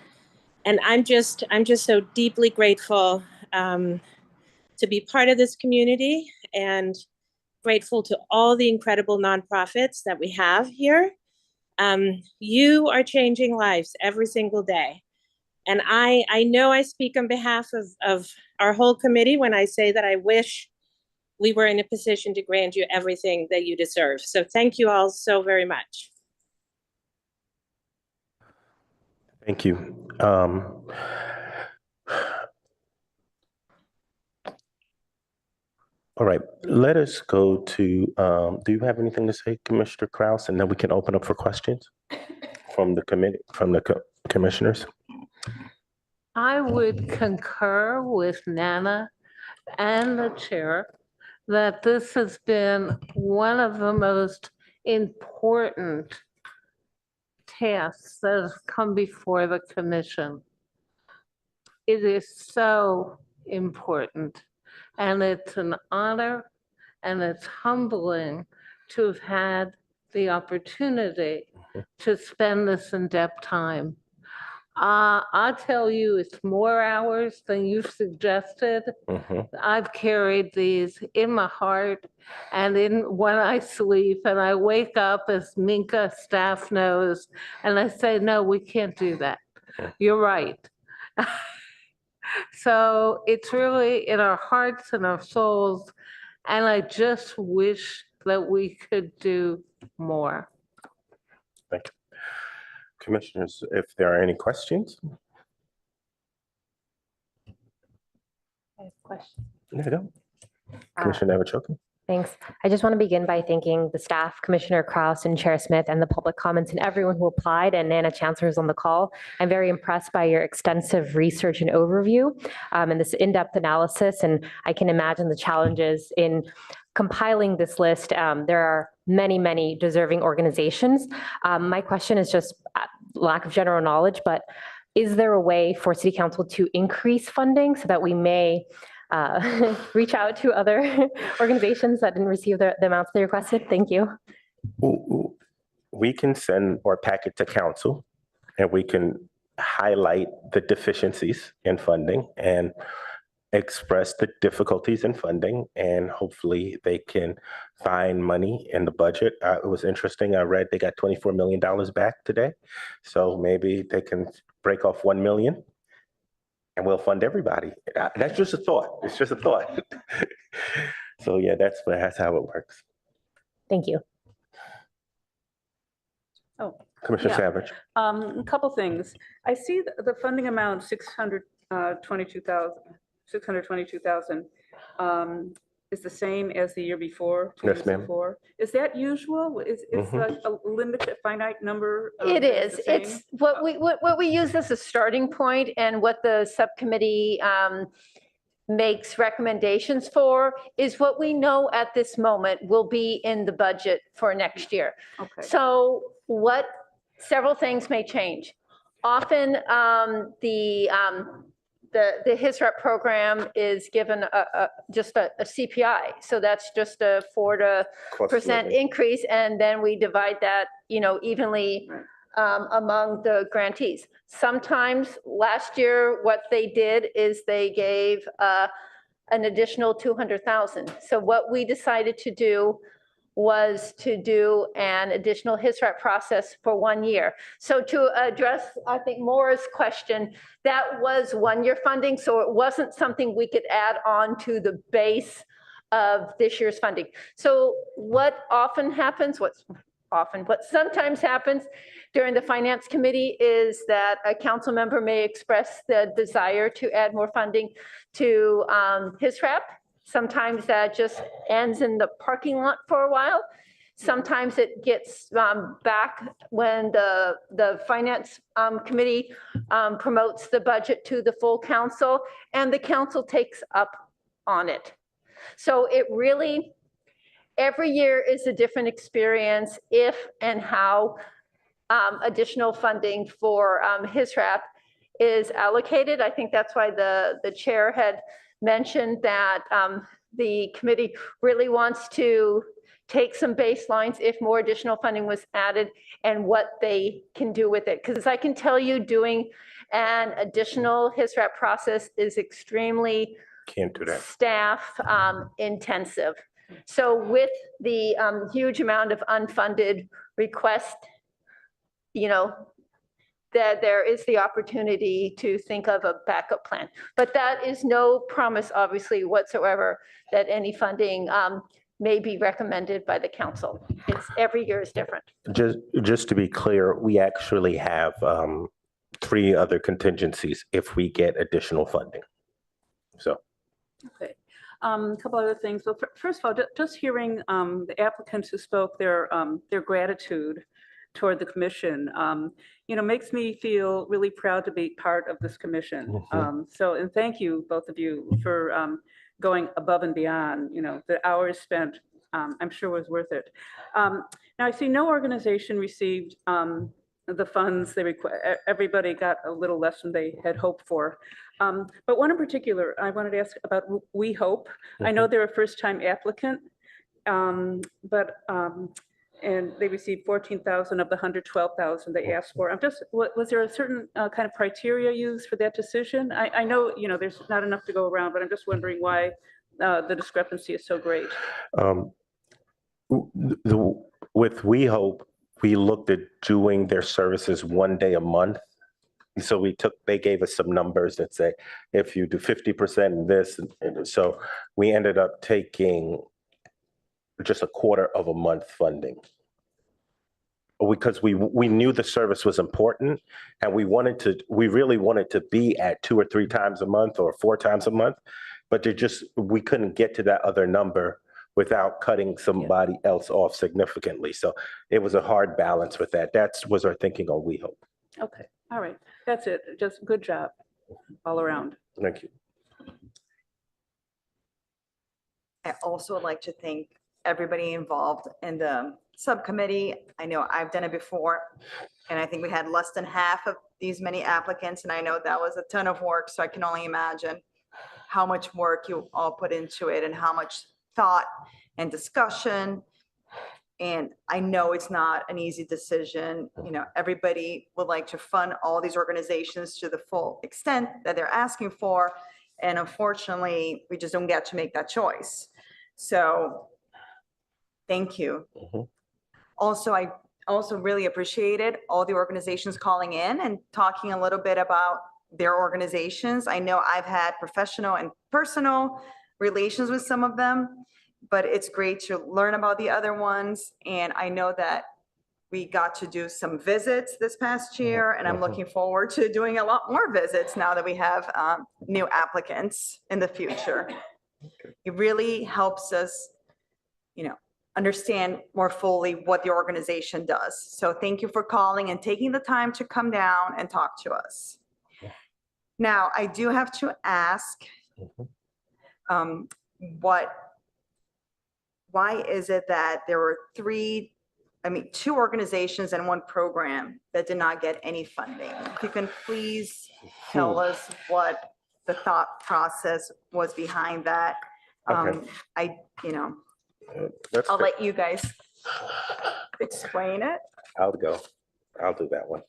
Speaker 21: And I'm just so deeply grateful to be part of this community, and grateful to all the incredible nonprofits that we have here. You are changing lives every single day. And I know I speak on behalf of our whole committee when I say that I wish we were in a position to grant you everything that you deserve. So thank you all so very much.
Speaker 2: Thank you. All right, let us go to, do you have anything to say, Commissioner Krause? And then we can open up for questions from the committee, from the commissioners.
Speaker 6: I would concur with Nana and the chair that this has been one of the most important tasks that has come before the commission. It is so important, and it's an honor and it's humbling to have had the opportunity to spend this in-depth time. I'll tell you, it's more hours than you suggested. I've carried these in my heart and in when I sleep, and I wake up, as Minka staff knows, and I say, no, we can't do that. You're right. So it's really in our hearts and our souls, and I just wish that we could do more.
Speaker 2: Thank you. Commissioners, if there are any questions?
Speaker 3: I have a question.
Speaker 2: There you go. Commissioner Navachoke.
Speaker 3: Thanks. I just want to begin by thanking the staff, Commissioner Kraus and Chair Smith, and the public comments and everyone who applied, and Nana Chancellor is on the call. I'm very impressed by your extensive research and overview and this in-depth analysis, and I can imagine the challenges in compiling this list. There are many, many deserving organizations. My question is just lack of general knowledge, but is there a way for City Council to increase funding so that we may reach out to other organizations that didn't receive the amounts they requested? Thank you.
Speaker 2: We can send our packet to council and we can highlight the deficiencies in funding and express the difficulties in funding, and hopefully they can find money in the budget. It was interesting. I read they got $24 million back today. So maybe they can break off 1 million and we'll fund everybody. That's just a thought. It's just a thought. So yeah, that's how it works.
Speaker 3: Thank you.
Speaker 5: Oh,
Speaker 2: Commissioner
Speaker 5: yeah.
Speaker 2: Savage.
Speaker 5: A couple things. I see the funding amount, 622,000 is the same as the year before.
Speaker 2: Yes, ma'am.
Speaker 5: Is that usual? Is like a limit, a finite number?
Speaker 1: It is. It's what we use as a starting point, and what the subcommittee makes recommendations for is what we know at this moment will be in the budget for next year.
Speaker 5: Okay.
Speaker 1: So several things may change. Often the HISREP program is given just a CPI. So that's just a 4% increase. And then we divide that, evenly among the grantees. Sometimes last year, what they did is they gave an additional 200,000. So what we decided to do was to do an additional HISREP process for 1 year. So to address, I think, Maura's question, that was 1 year funding. So it wasn't something we could add on to the base of this year's funding. So what sometimes happens during the Finance Committee is that a council member may express the desire to add more funding to HISREP. Sometimes that just ends in the parking lot for a while. Sometimes it gets back when the Finance Committee promotes the budget to the full council, and the council takes up on it. So it really, every year is a different experience if and how additional funding for HISREP is allocated. I think that's why the chair had mentioned that the committee really wants to take some baselines if more additional funding was added and what they can do with it. Because I can tell you doing an additional HISREP process is extremely staff intensive. So with the huge amount of unfunded requests, that there is the opportunity to think of a backup plan. But that is no promise, obviously, whatsoever that any funding may be recommended by the council. Every year is different.
Speaker 2: Just to be clear, we actually have 3 other contingencies if we get additional funding. So.
Speaker 5: Okay. A couple other things. Well, first of all, just hearing the applicants who spoke their gratitude toward the commission, makes me feel really proud to be part of this commission. And thank you, both of you, for going above and beyond. The hours spent, I'm sure was worth it. Now I see no organization received the funds they request. Everybody got a little less than they had hoped for. But one in particular, I wanted to ask about We Hope. I know they're a first-time applicant, but and they received 14,000 of the 112,000 they asked for. I'm just, was there a certain kind of criteria used for that decision? I know, there's not enough to go around, but I'm just wondering why the discrepancy is so great.
Speaker 2: With We Hope, we looked at doing their services one day a month. So they gave us some numbers that say, if you do 50% of this, and so we ended up taking just a quarter of a month funding. Because we knew the service was important, and we really wanted to be at 2 or 3 times a month or 4 times a month, but we couldn't get to that other number without cutting somebody else off significantly. So it was a hard balance with that. That was our thinking on We Hope.
Speaker 5: Okay, all right, that's it. Just good job all around.
Speaker 2: Thank you.
Speaker 7: I also would like to thank everybody involved in the subcommittee. I know I've done it before, and I think we had less than half of these many applicants, and I know that was a ton of work, so I can only imagine how much work you all put into it and how much thought and discussion. And I know it's not an easy decision. Everybody would like to fund all these organizations to the full extent that they're asking for. And unfortunately, we just don't get to make that choice. So thank you. Also, I also really appreciated all the organizations calling in and talking a little bit about their organizations. I know I've had professional and personal relations with some of them, but it's great to learn about the other ones. And I know that we got to do some visits this past year, and I'm looking forward to doing a lot more visits now that we have new applicants in the future. It really helps us, understand more fully what the organization does. So thank you for calling and taking the time to come down and talk to us. Now, I do have to ask, why is it that there were 2 organizations and 1 program that did not get any funding? If you can please tell us what the thought process was behind that.
Speaker 2: Okay.
Speaker 7: I'll let you guys explain it.
Speaker 2: I'll do that one.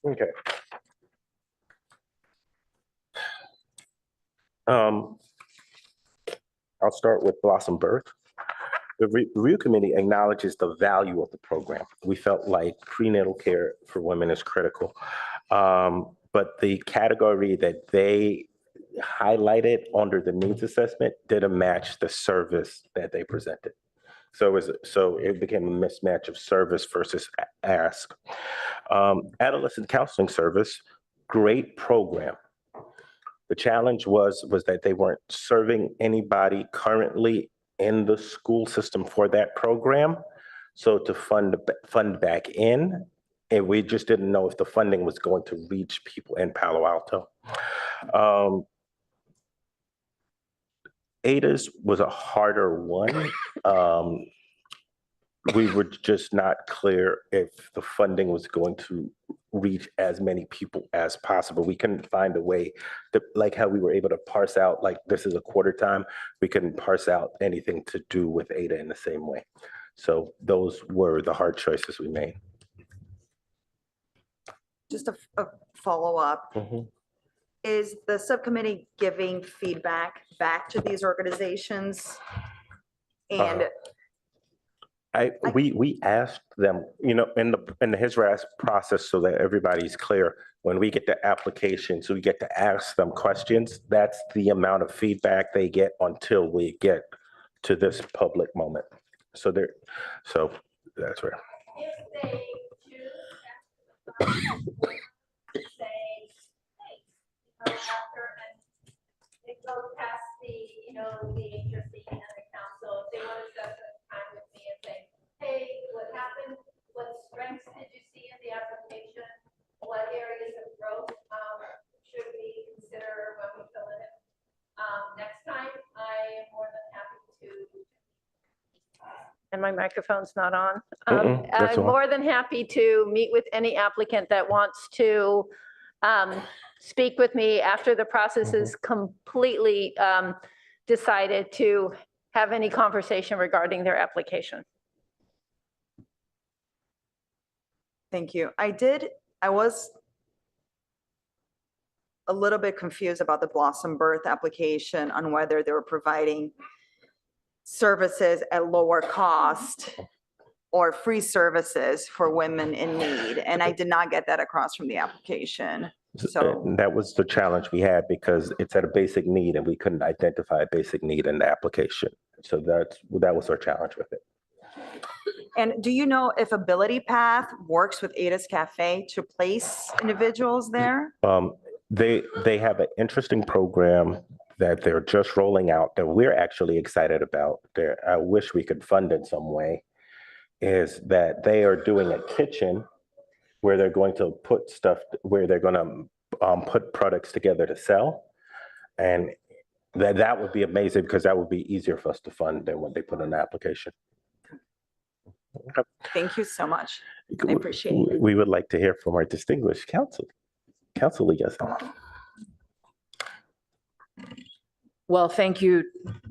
Speaker 2: Okay. I'll start with Blossom Birth. The review committee acknowledges the value of the program. We felt like prenatal care for women is critical. But the category that they highlighted under the needs assessment didn't match the service that they presented. So it became a mismatch of service versus ask. Adolescent counseling service, great program. The challenge was that they weren't serving anybody currently in the school system for that program. So to fund back in, and we just didn't know if the funding was going to reach people in Palo Alto. ADA's was a harder one. We were just not clear if the funding was going to reach as many people as possible. We couldn't find a way to, like how we were able to parse out, like this is a quarter time, we couldn't parse out anything to do with ADA in the same way. So those were the hard choices we made.
Speaker 7: Just a follow-up. Is the subcommittee giving feedback back to these organizations? And
Speaker 2: we asked them, in the HISRAS process, so that everybody's clear, when we get the application, so we get to ask them questions, that's the amount of feedback they get until we get to this public moment. So that's where.
Speaker 1: If they choose after and it goes past the HRC and the council, if they want to set a time with me and say, hey, what happened? What strengths did you see in the application? What areas of growth should we consider when we fill it in? Next time, I am more than happy to. And my microphone's not on. I'm more than happy to meet with any applicant that wants to speak with me after the process is completely decided, to have any conversation regarding their application.
Speaker 7: Thank you. I was a little bit confused about the Blossom Birth application on whether they were providing services at lower cost or free services for women in need. And I did not get that across from the application. So
Speaker 2: And that was the challenge we had because it's at a basic need and we couldn't identify a basic need in the application. So that was our challenge with it.
Speaker 7: and do you know if Ability Path works with Ada's Cafe to place individuals there?
Speaker 2: They have an interesting program that they're just rolling out that we're actually excited about. I wish we could fund in some way. Is that they are doing a kitchen where they're going to put stuff, where they're going to put products together to sell, and that would be amazing because that would be easier for us to fund than what they put in the application. Okay.
Speaker 7: Thank you so much. I appreciate it.
Speaker 2: We would like to hear from our distinguished council, Councilor Liaison.
Speaker 8: Well, thank you,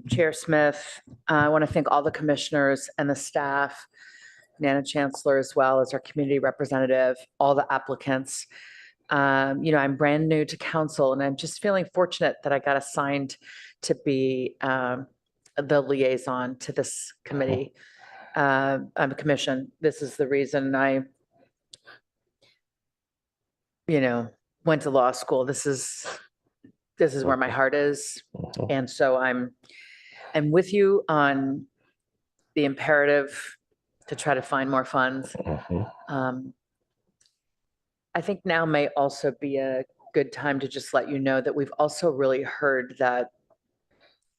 Speaker 8: Chair Smith. I want to thank all the commissioners and the staff, Nana Chancellor, as well as our community representative, all the applicants. I'm brand new to council and I'm just feeling fortunate that I got assigned to be the liaison to this committee. I'm a commission. This is the reason I, went to law school. This is where my heart is. And so I'm with you on the imperative to try to find more funds. I think now may also be a good time to just let you know that we've also really heard that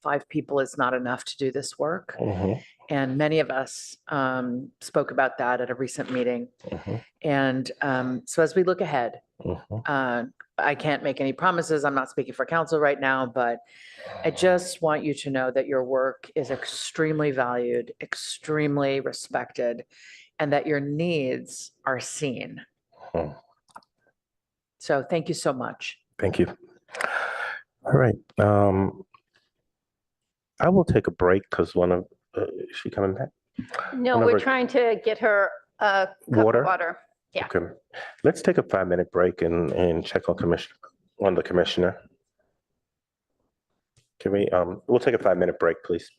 Speaker 8: 5 people is not enough to do this work. And many of us spoke about that at a recent meeting. And so as we look ahead, I can't make any promises. I'm not speaking for council right now, but I just want you to know that your work is extremely valued, extremely respected, and that your needs are seen. So thank you so much.
Speaker 2: Thank you. All right. I will take a break because is she coming back?
Speaker 1: No, we're trying to get her a cup of water. Yeah.
Speaker 2: Okay. Let's take a 5-minute break and check on the commissioner. Can we'll take a 5-minute break, please.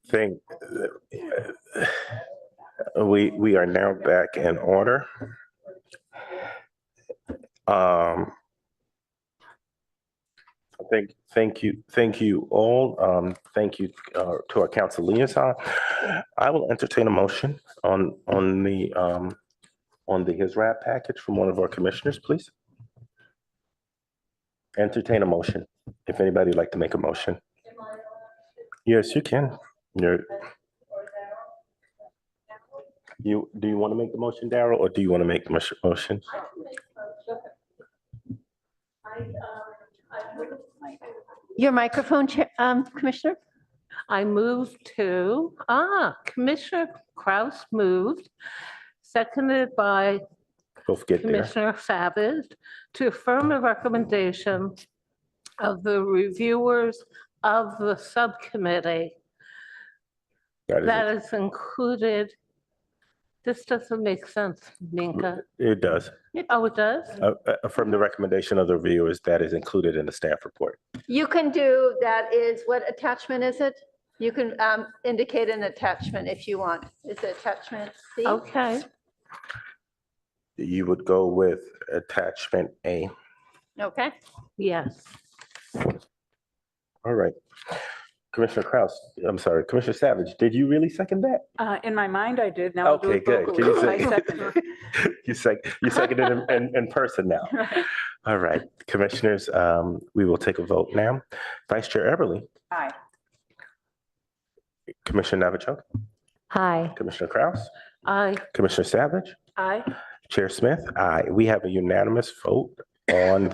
Speaker 2: Think we are now back in order. Thank you all. Thank you to our council liaison. I will entertain a motion on the HISRAP package from one of our commissioners, please. Entertain a motion. If anybody would like to make a motion. Yes, you can. Do you want to make the motion, Daryl, or do you want to make the motion?
Speaker 1: Your microphone, Commissioner?
Speaker 6: I moved to, Commissioner Kraus moved, seconded by
Speaker 2: Both get there.
Speaker 6: Commissioner Savage, to affirm the recommendation of the reviewers of the subcommittee that is included. This doesn't make sense, Minka.
Speaker 2: It does.
Speaker 6: Oh, it does?
Speaker 2: From the recommendation of the reviewers that is included in the staff report.
Speaker 1: You can do, that is, what attachment is it? You can indicate an attachment if you want. Is it attachment C?
Speaker 6: Okay.
Speaker 2: You would go with attachment A.
Speaker 1: Okay.
Speaker 6: Yes.
Speaker 2: All right. Commissioner Kraus, I'm sorry, Commissioner Savage, did you really second that?
Speaker 5: In my mind, I did. Now I'll do
Speaker 2: Okay,
Speaker 5: it
Speaker 2: good.
Speaker 5: vocally.
Speaker 2: Can you
Speaker 5: I second it.
Speaker 2: you seconded in person now.
Speaker 5: Right.
Speaker 2: All right, commissioners, we will take a vote now. Vice Chair Eberly.
Speaker 5: Aye.
Speaker 2: Commissioner Navachok.
Speaker 3: Aye.
Speaker 2: Commissioner Kraus.
Speaker 6: Aye.
Speaker 2: Commissioner Savage.
Speaker 5: Aye.
Speaker 2: Chair Smith. Aye. We have a unanimous vote on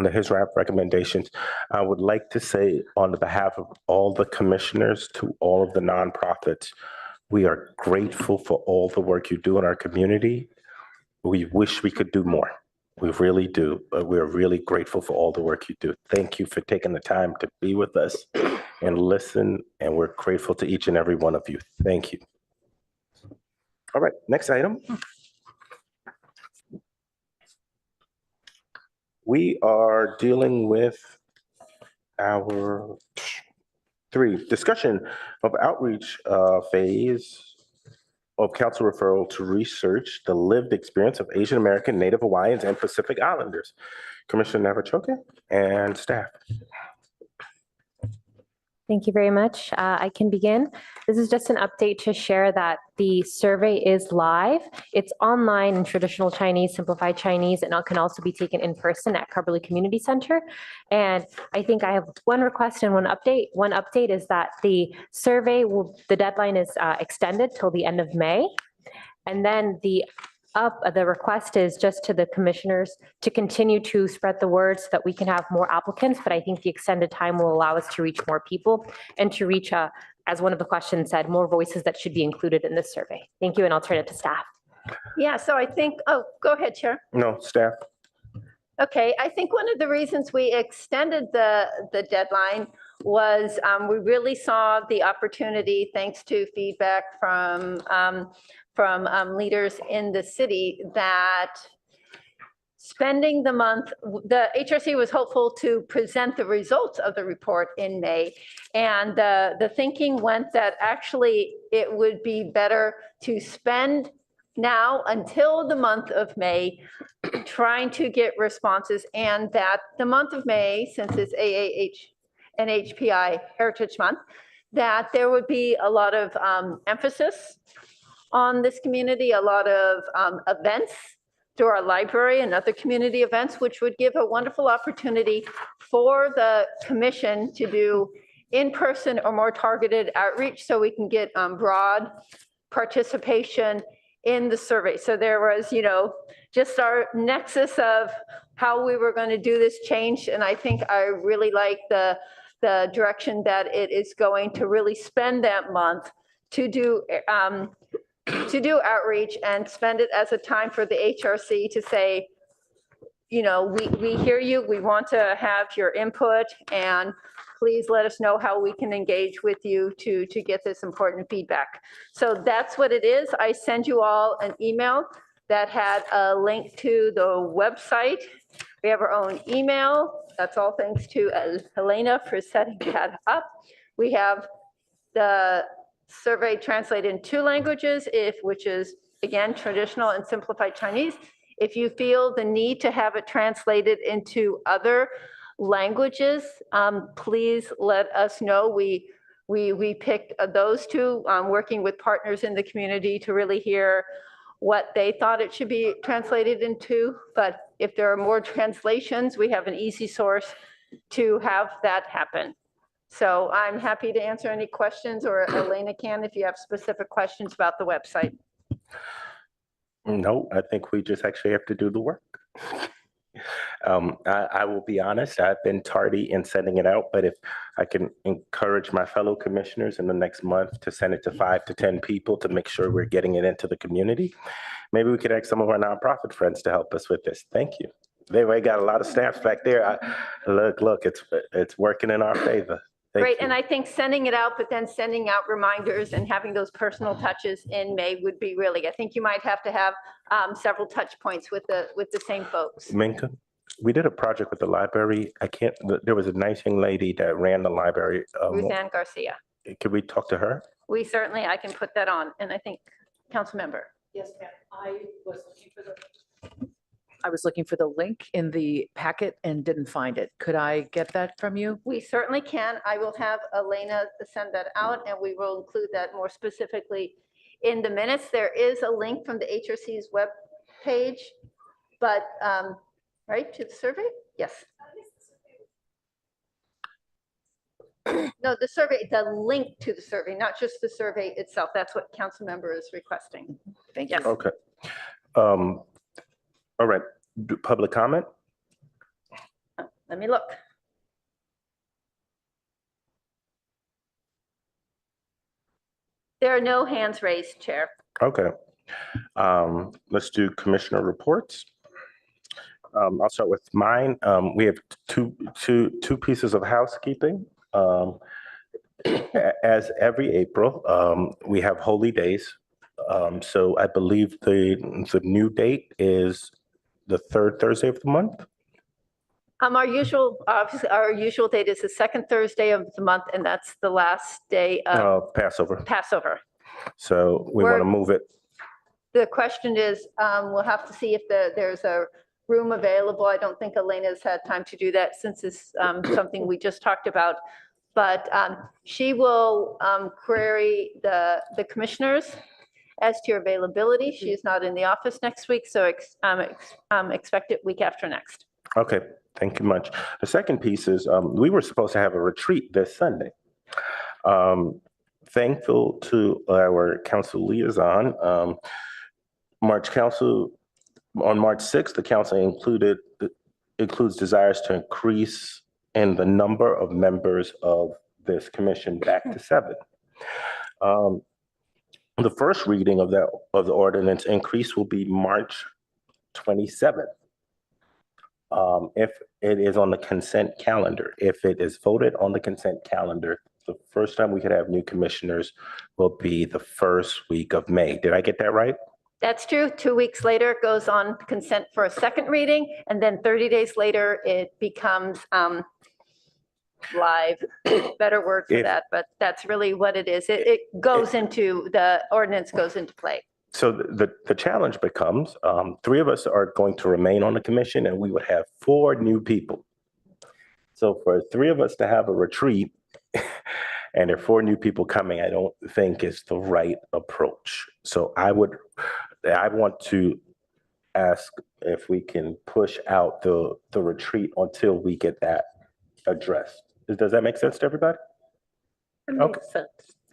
Speaker 2: the HISRAP recommendations. I would like to say on behalf of all the commissioners to all of the nonprofits, we are grateful for all the work you do in our community. We wish we could do more. We really do, but we're really grateful for all the work you do. Thank you for taking the time to be with us and listen, and we're grateful to each and every one of you. Thank you. All right, next item. We are dealing with our 3 discussion of outreach phase of council referral to research the lived experience of Asian American, Native Hawaiians, and Pacific Islanders. Commissioner Navachoke and staff.
Speaker 3: Thank you very much. I can begin. This is just an update to share that the survey is live. It's online in traditional Chinese, simplified Chinese, and it can also be taken in person at Carberly Community Center. And I think I have one request and one update. One update is that the survey the deadline is extended till the end of May. And then the request is just to the commissioners to continue to spread the word so that we can have more applicants, but I think the extended time will allow us to reach more people and to reach, as one of the questions said, more voices that should be included in this survey. Thank you, and I'll turn it to staff.
Speaker 1: Yeah, so I think, go ahead, Chair.
Speaker 2: No, staff.
Speaker 1: Okay, I think one of the reasons we extended the deadline was we really saw the opportunity, thanks to feedback from leaders in the city, that spending the month, the HRC was hopeful to present the results of the report in May. And the thinking went that actually it would be better to spend now until the month of May trying to get responses, and that the month of May, since it's AAH and HPI Heritage Month, that there would be a lot of emphasis on this community, a lot of events through our library and other community events, which would give a wonderful opportunity for the commission to do in-person or more targeted outreach so we can get broad participation in the survey. So there was, just our nexus of how we were going to do this change. And I think I really like the direction that it is going to really spend that month to do outreach and spend it as a time for the HRC to say, we hear you, we want to have your input, and please let us know how we can engage with you to get this important feedback. So that's what it is. I send you all an email that had a link to the website. We have our own email. That's all thanks to Helena for setting that up. We have the survey translated in 2 languages, which is, again, traditional and simplified Chinese. If you feel the need to have it translated into other languages, please let us know. We picked those 2, working with partners in the community to really hear what they thought it should be translated into. But if there are more translations, we have an easy source to have that happen. So I'm happy to answer any questions, or Elena can if you have specific questions about the website.
Speaker 2: No, I think we just actually have to do the work. I will be honest, I've been tardy in sending it out, but if I can encourage my fellow commissioners in the next month to send it to 5 to 10 people to make sure we're getting it into the community, maybe we could ask some of our nonprofit friends to help us with this. Thank you. They've already got a lot of stamps back there. Look, it's working in our favor.
Speaker 1: Great, and I think sending it out, but then sending out reminders and having those personal touches in May would be really, I think you might have to have several touch points with the same folks.
Speaker 2: Minka, we did a project with the library. There was a nice young lady that ran the library.
Speaker 1: Ruthann Garcia.
Speaker 2: Could we talk to her?
Speaker 1: I can put that on, and I think, council member.
Speaker 8: Yes, ma'am. I was looking for the link in the packet and didn't find it. Could I get that from you?
Speaker 1: We certainly can. I will have Elena send that out, and we will include that more specifically in the minutes. There is a link from the HRC's web page, but right to the survey? Yes. No, the survey, the link to the survey, not just the survey itself. That's what council member is requesting.
Speaker 8: Thank you.
Speaker 1: Yes.
Speaker 2: Okay. All right, public comment?
Speaker 1: Let me look. There are no hands raised, Chair.
Speaker 2: Okay. Let's do commissioner reports. I'll start with mine. We have two pieces of housekeeping. As every April, we have holy days. So I believe the new date is the 3rd Thursday of the month.
Speaker 1: Our usual date is the 2nd Thursday of the month, and that's the last day of
Speaker 2: Passover.
Speaker 1: So
Speaker 2: we want to move it.
Speaker 1: The question is, we'll have to see if there's a room available. I don't think Elena's had time to do that since it's something we just talked about. But she will query the commissioners as to your availability. She's not in the office next week, so expect it week after next.
Speaker 2: Okay, thank you much. The second piece is we were supposed to have a retreat this Sunday. Thankful to our council liaison, on March 6th, the council includes desires to increase in the number of members of this commission back to 7. The first reading of the ordinance increase will be March 27th. If it is on the consent calendar, if it is voted on the consent calendar, the first time we could have new commissioners will be the first week of May. Did I get that right?
Speaker 1: That's true. 2 weeks later, it goes on consent for a second reading, and then 30 days later, it becomes live. Better word for that, but that's really what it is. It goes into, the ordinance goes into play.
Speaker 2: So the challenge becomes 3 of us are going to remain on the commission, and we would have 4 new people. So for 3 of us to have a retreat and there are 4 new people coming, I don't think is the right approach. So I want to ask if we can push out the retreat until we get that addressed. Does that make sense to everybody?
Speaker 1: It makes sense.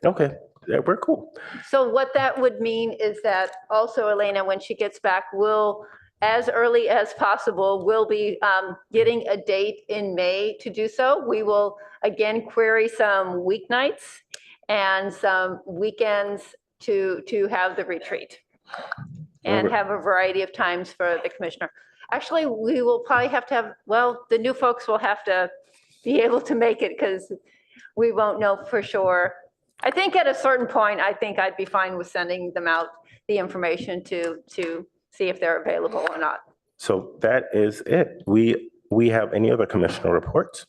Speaker 2: Okay, yeah, we're cool.
Speaker 1: So what that would mean is that also Elena, when she gets back, will, as early as possible, we'll be getting a date in May to do so. We will again query some weeknights and some weekends to have the retreat and have a variety of times for the commissioner. Actually, we will probably have to have, well, the new folks will have to be able to make it because we won't know for sure. I think at a certain point, I think I'd be fine with sending them out the information to see if they're available or not.
Speaker 2: So that is it. We have any other commissioner reports?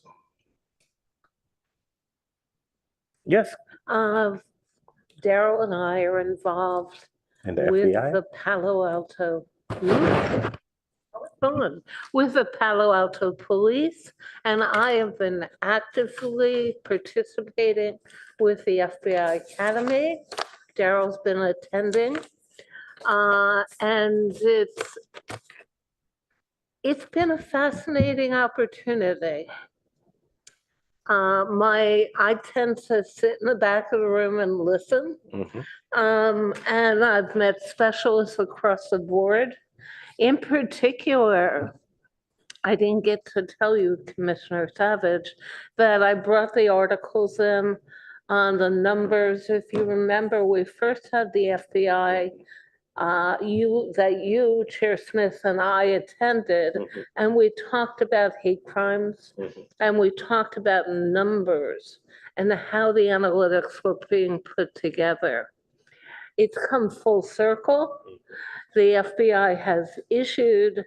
Speaker 2: Yes.
Speaker 6: Daryl and I are involved
Speaker 2: And the
Speaker 6: with
Speaker 2: FBI?
Speaker 6: the Palo Alto. Fun, with the Palo Alto Police, and I have been actively participating with the FBI Academy. Daryl's been attending, and it's been a fascinating opportunity. I tend to sit in the back of the room and listen. And I've met specialists across the board. In particular, I didn't get to tell you, Commissioner Savage, that I brought the articles in on the numbers. If you remember, we first had the FBI, you, Chair Smith, and I attended, and we talked about hate crimes, and we talked about numbers and how the analytics were being put together. It's come full circle. The FBI has issued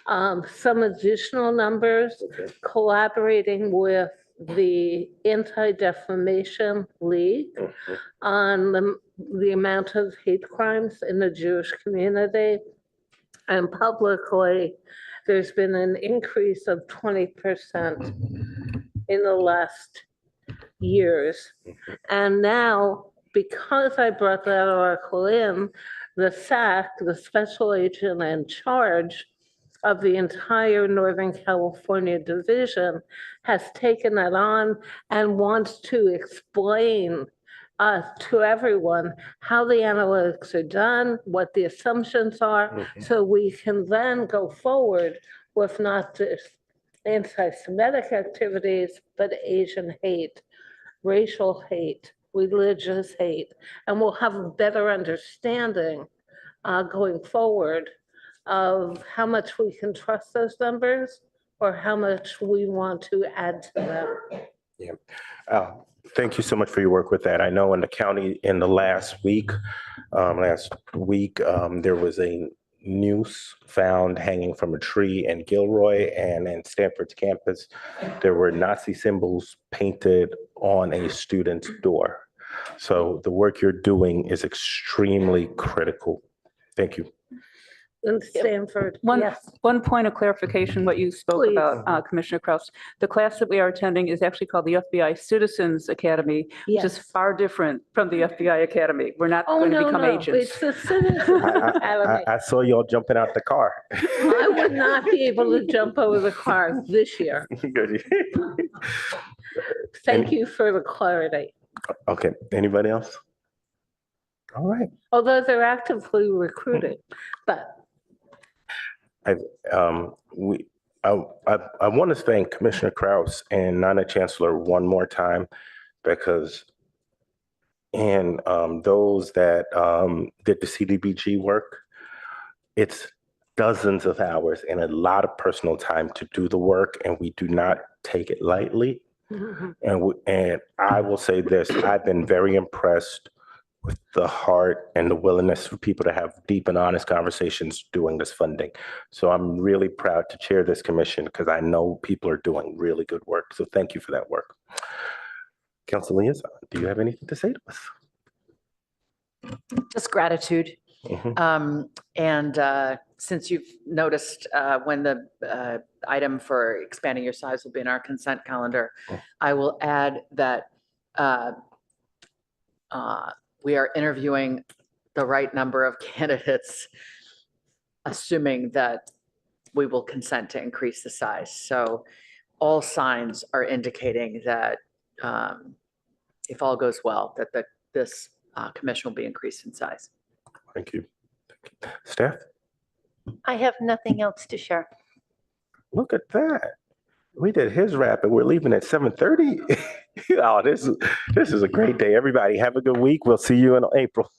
Speaker 6: some additional numbers, collaborating with the Anti-Defamation League on the amount of hate crimes in the Jewish community. And publicly, there's been an increase of 20% in the last years. And now, because I brought that article in, the SAC, the special agent in charge of the entire Northern California division, has taken that on and wants to explain to everyone how the analytics are done, what the assumptions are, so we can then go forward with not just anti-Semitic activities, but Asian hate, racial hate, religious hate, and we'll have a better understanding going forward of how much we can trust those numbers or how much we want to add to them.
Speaker 2: Yeah. Thank you so much for your work with that. I know in the county in the last week, there was a noose found hanging from a tree in Gilroy, and in Stanford's campus, there were Nazi symbols painted on a student's door. So the work you're doing is extremely critical. Thank you.
Speaker 5: In
Speaker 6: Stanford,
Speaker 5: one point of clarification, what you spoke about, Commissioner Kraus. The class that we are attending is actually called the FBI Citizens Academy, which is far different from the FBI Academy. We're not going to become agents.
Speaker 6: It's the Citizens Academy.
Speaker 2: I saw y'all jumping out the car.
Speaker 6: I would not be able to jump over the car this year. Thank you for the clarity.
Speaker 2: Okay, anybody else? All right.
Speaker 6: Although they're actively recruiting, but.
Speaker 2: I want to thank Commissioner Kraus and Nana Chancellor one more time, because those that did the CDBG work, it's dozens of hours and a lot of personal time to do the work, and we do not take it lightly. And I will say this, I've been very impressed with the heart and the willingness for people to have deep and honest conversations doing this funding. So I'm really proud to chair this commission because I know people are doing really good work. So thank you for that work. Councilor Liaison, do you have anything to say to us?
Speaker 8: Just gratitude. Since you've noticed when the item for expanding your size will be in our consent calendar, I will add that we are interviewing the right number of candidates, assuming that we will consent to increase the size. So all signs are indicating that if all goes well, that this commission will be increased in size.
Speaker 2: Thank you. Staff?
Speaker 1: I have nothing else to share.
Speaker 2: Look at that. We did his rap and we're leaving at 7:30. Oh, this is a great day. Everybody have a good week. We'll see you in April.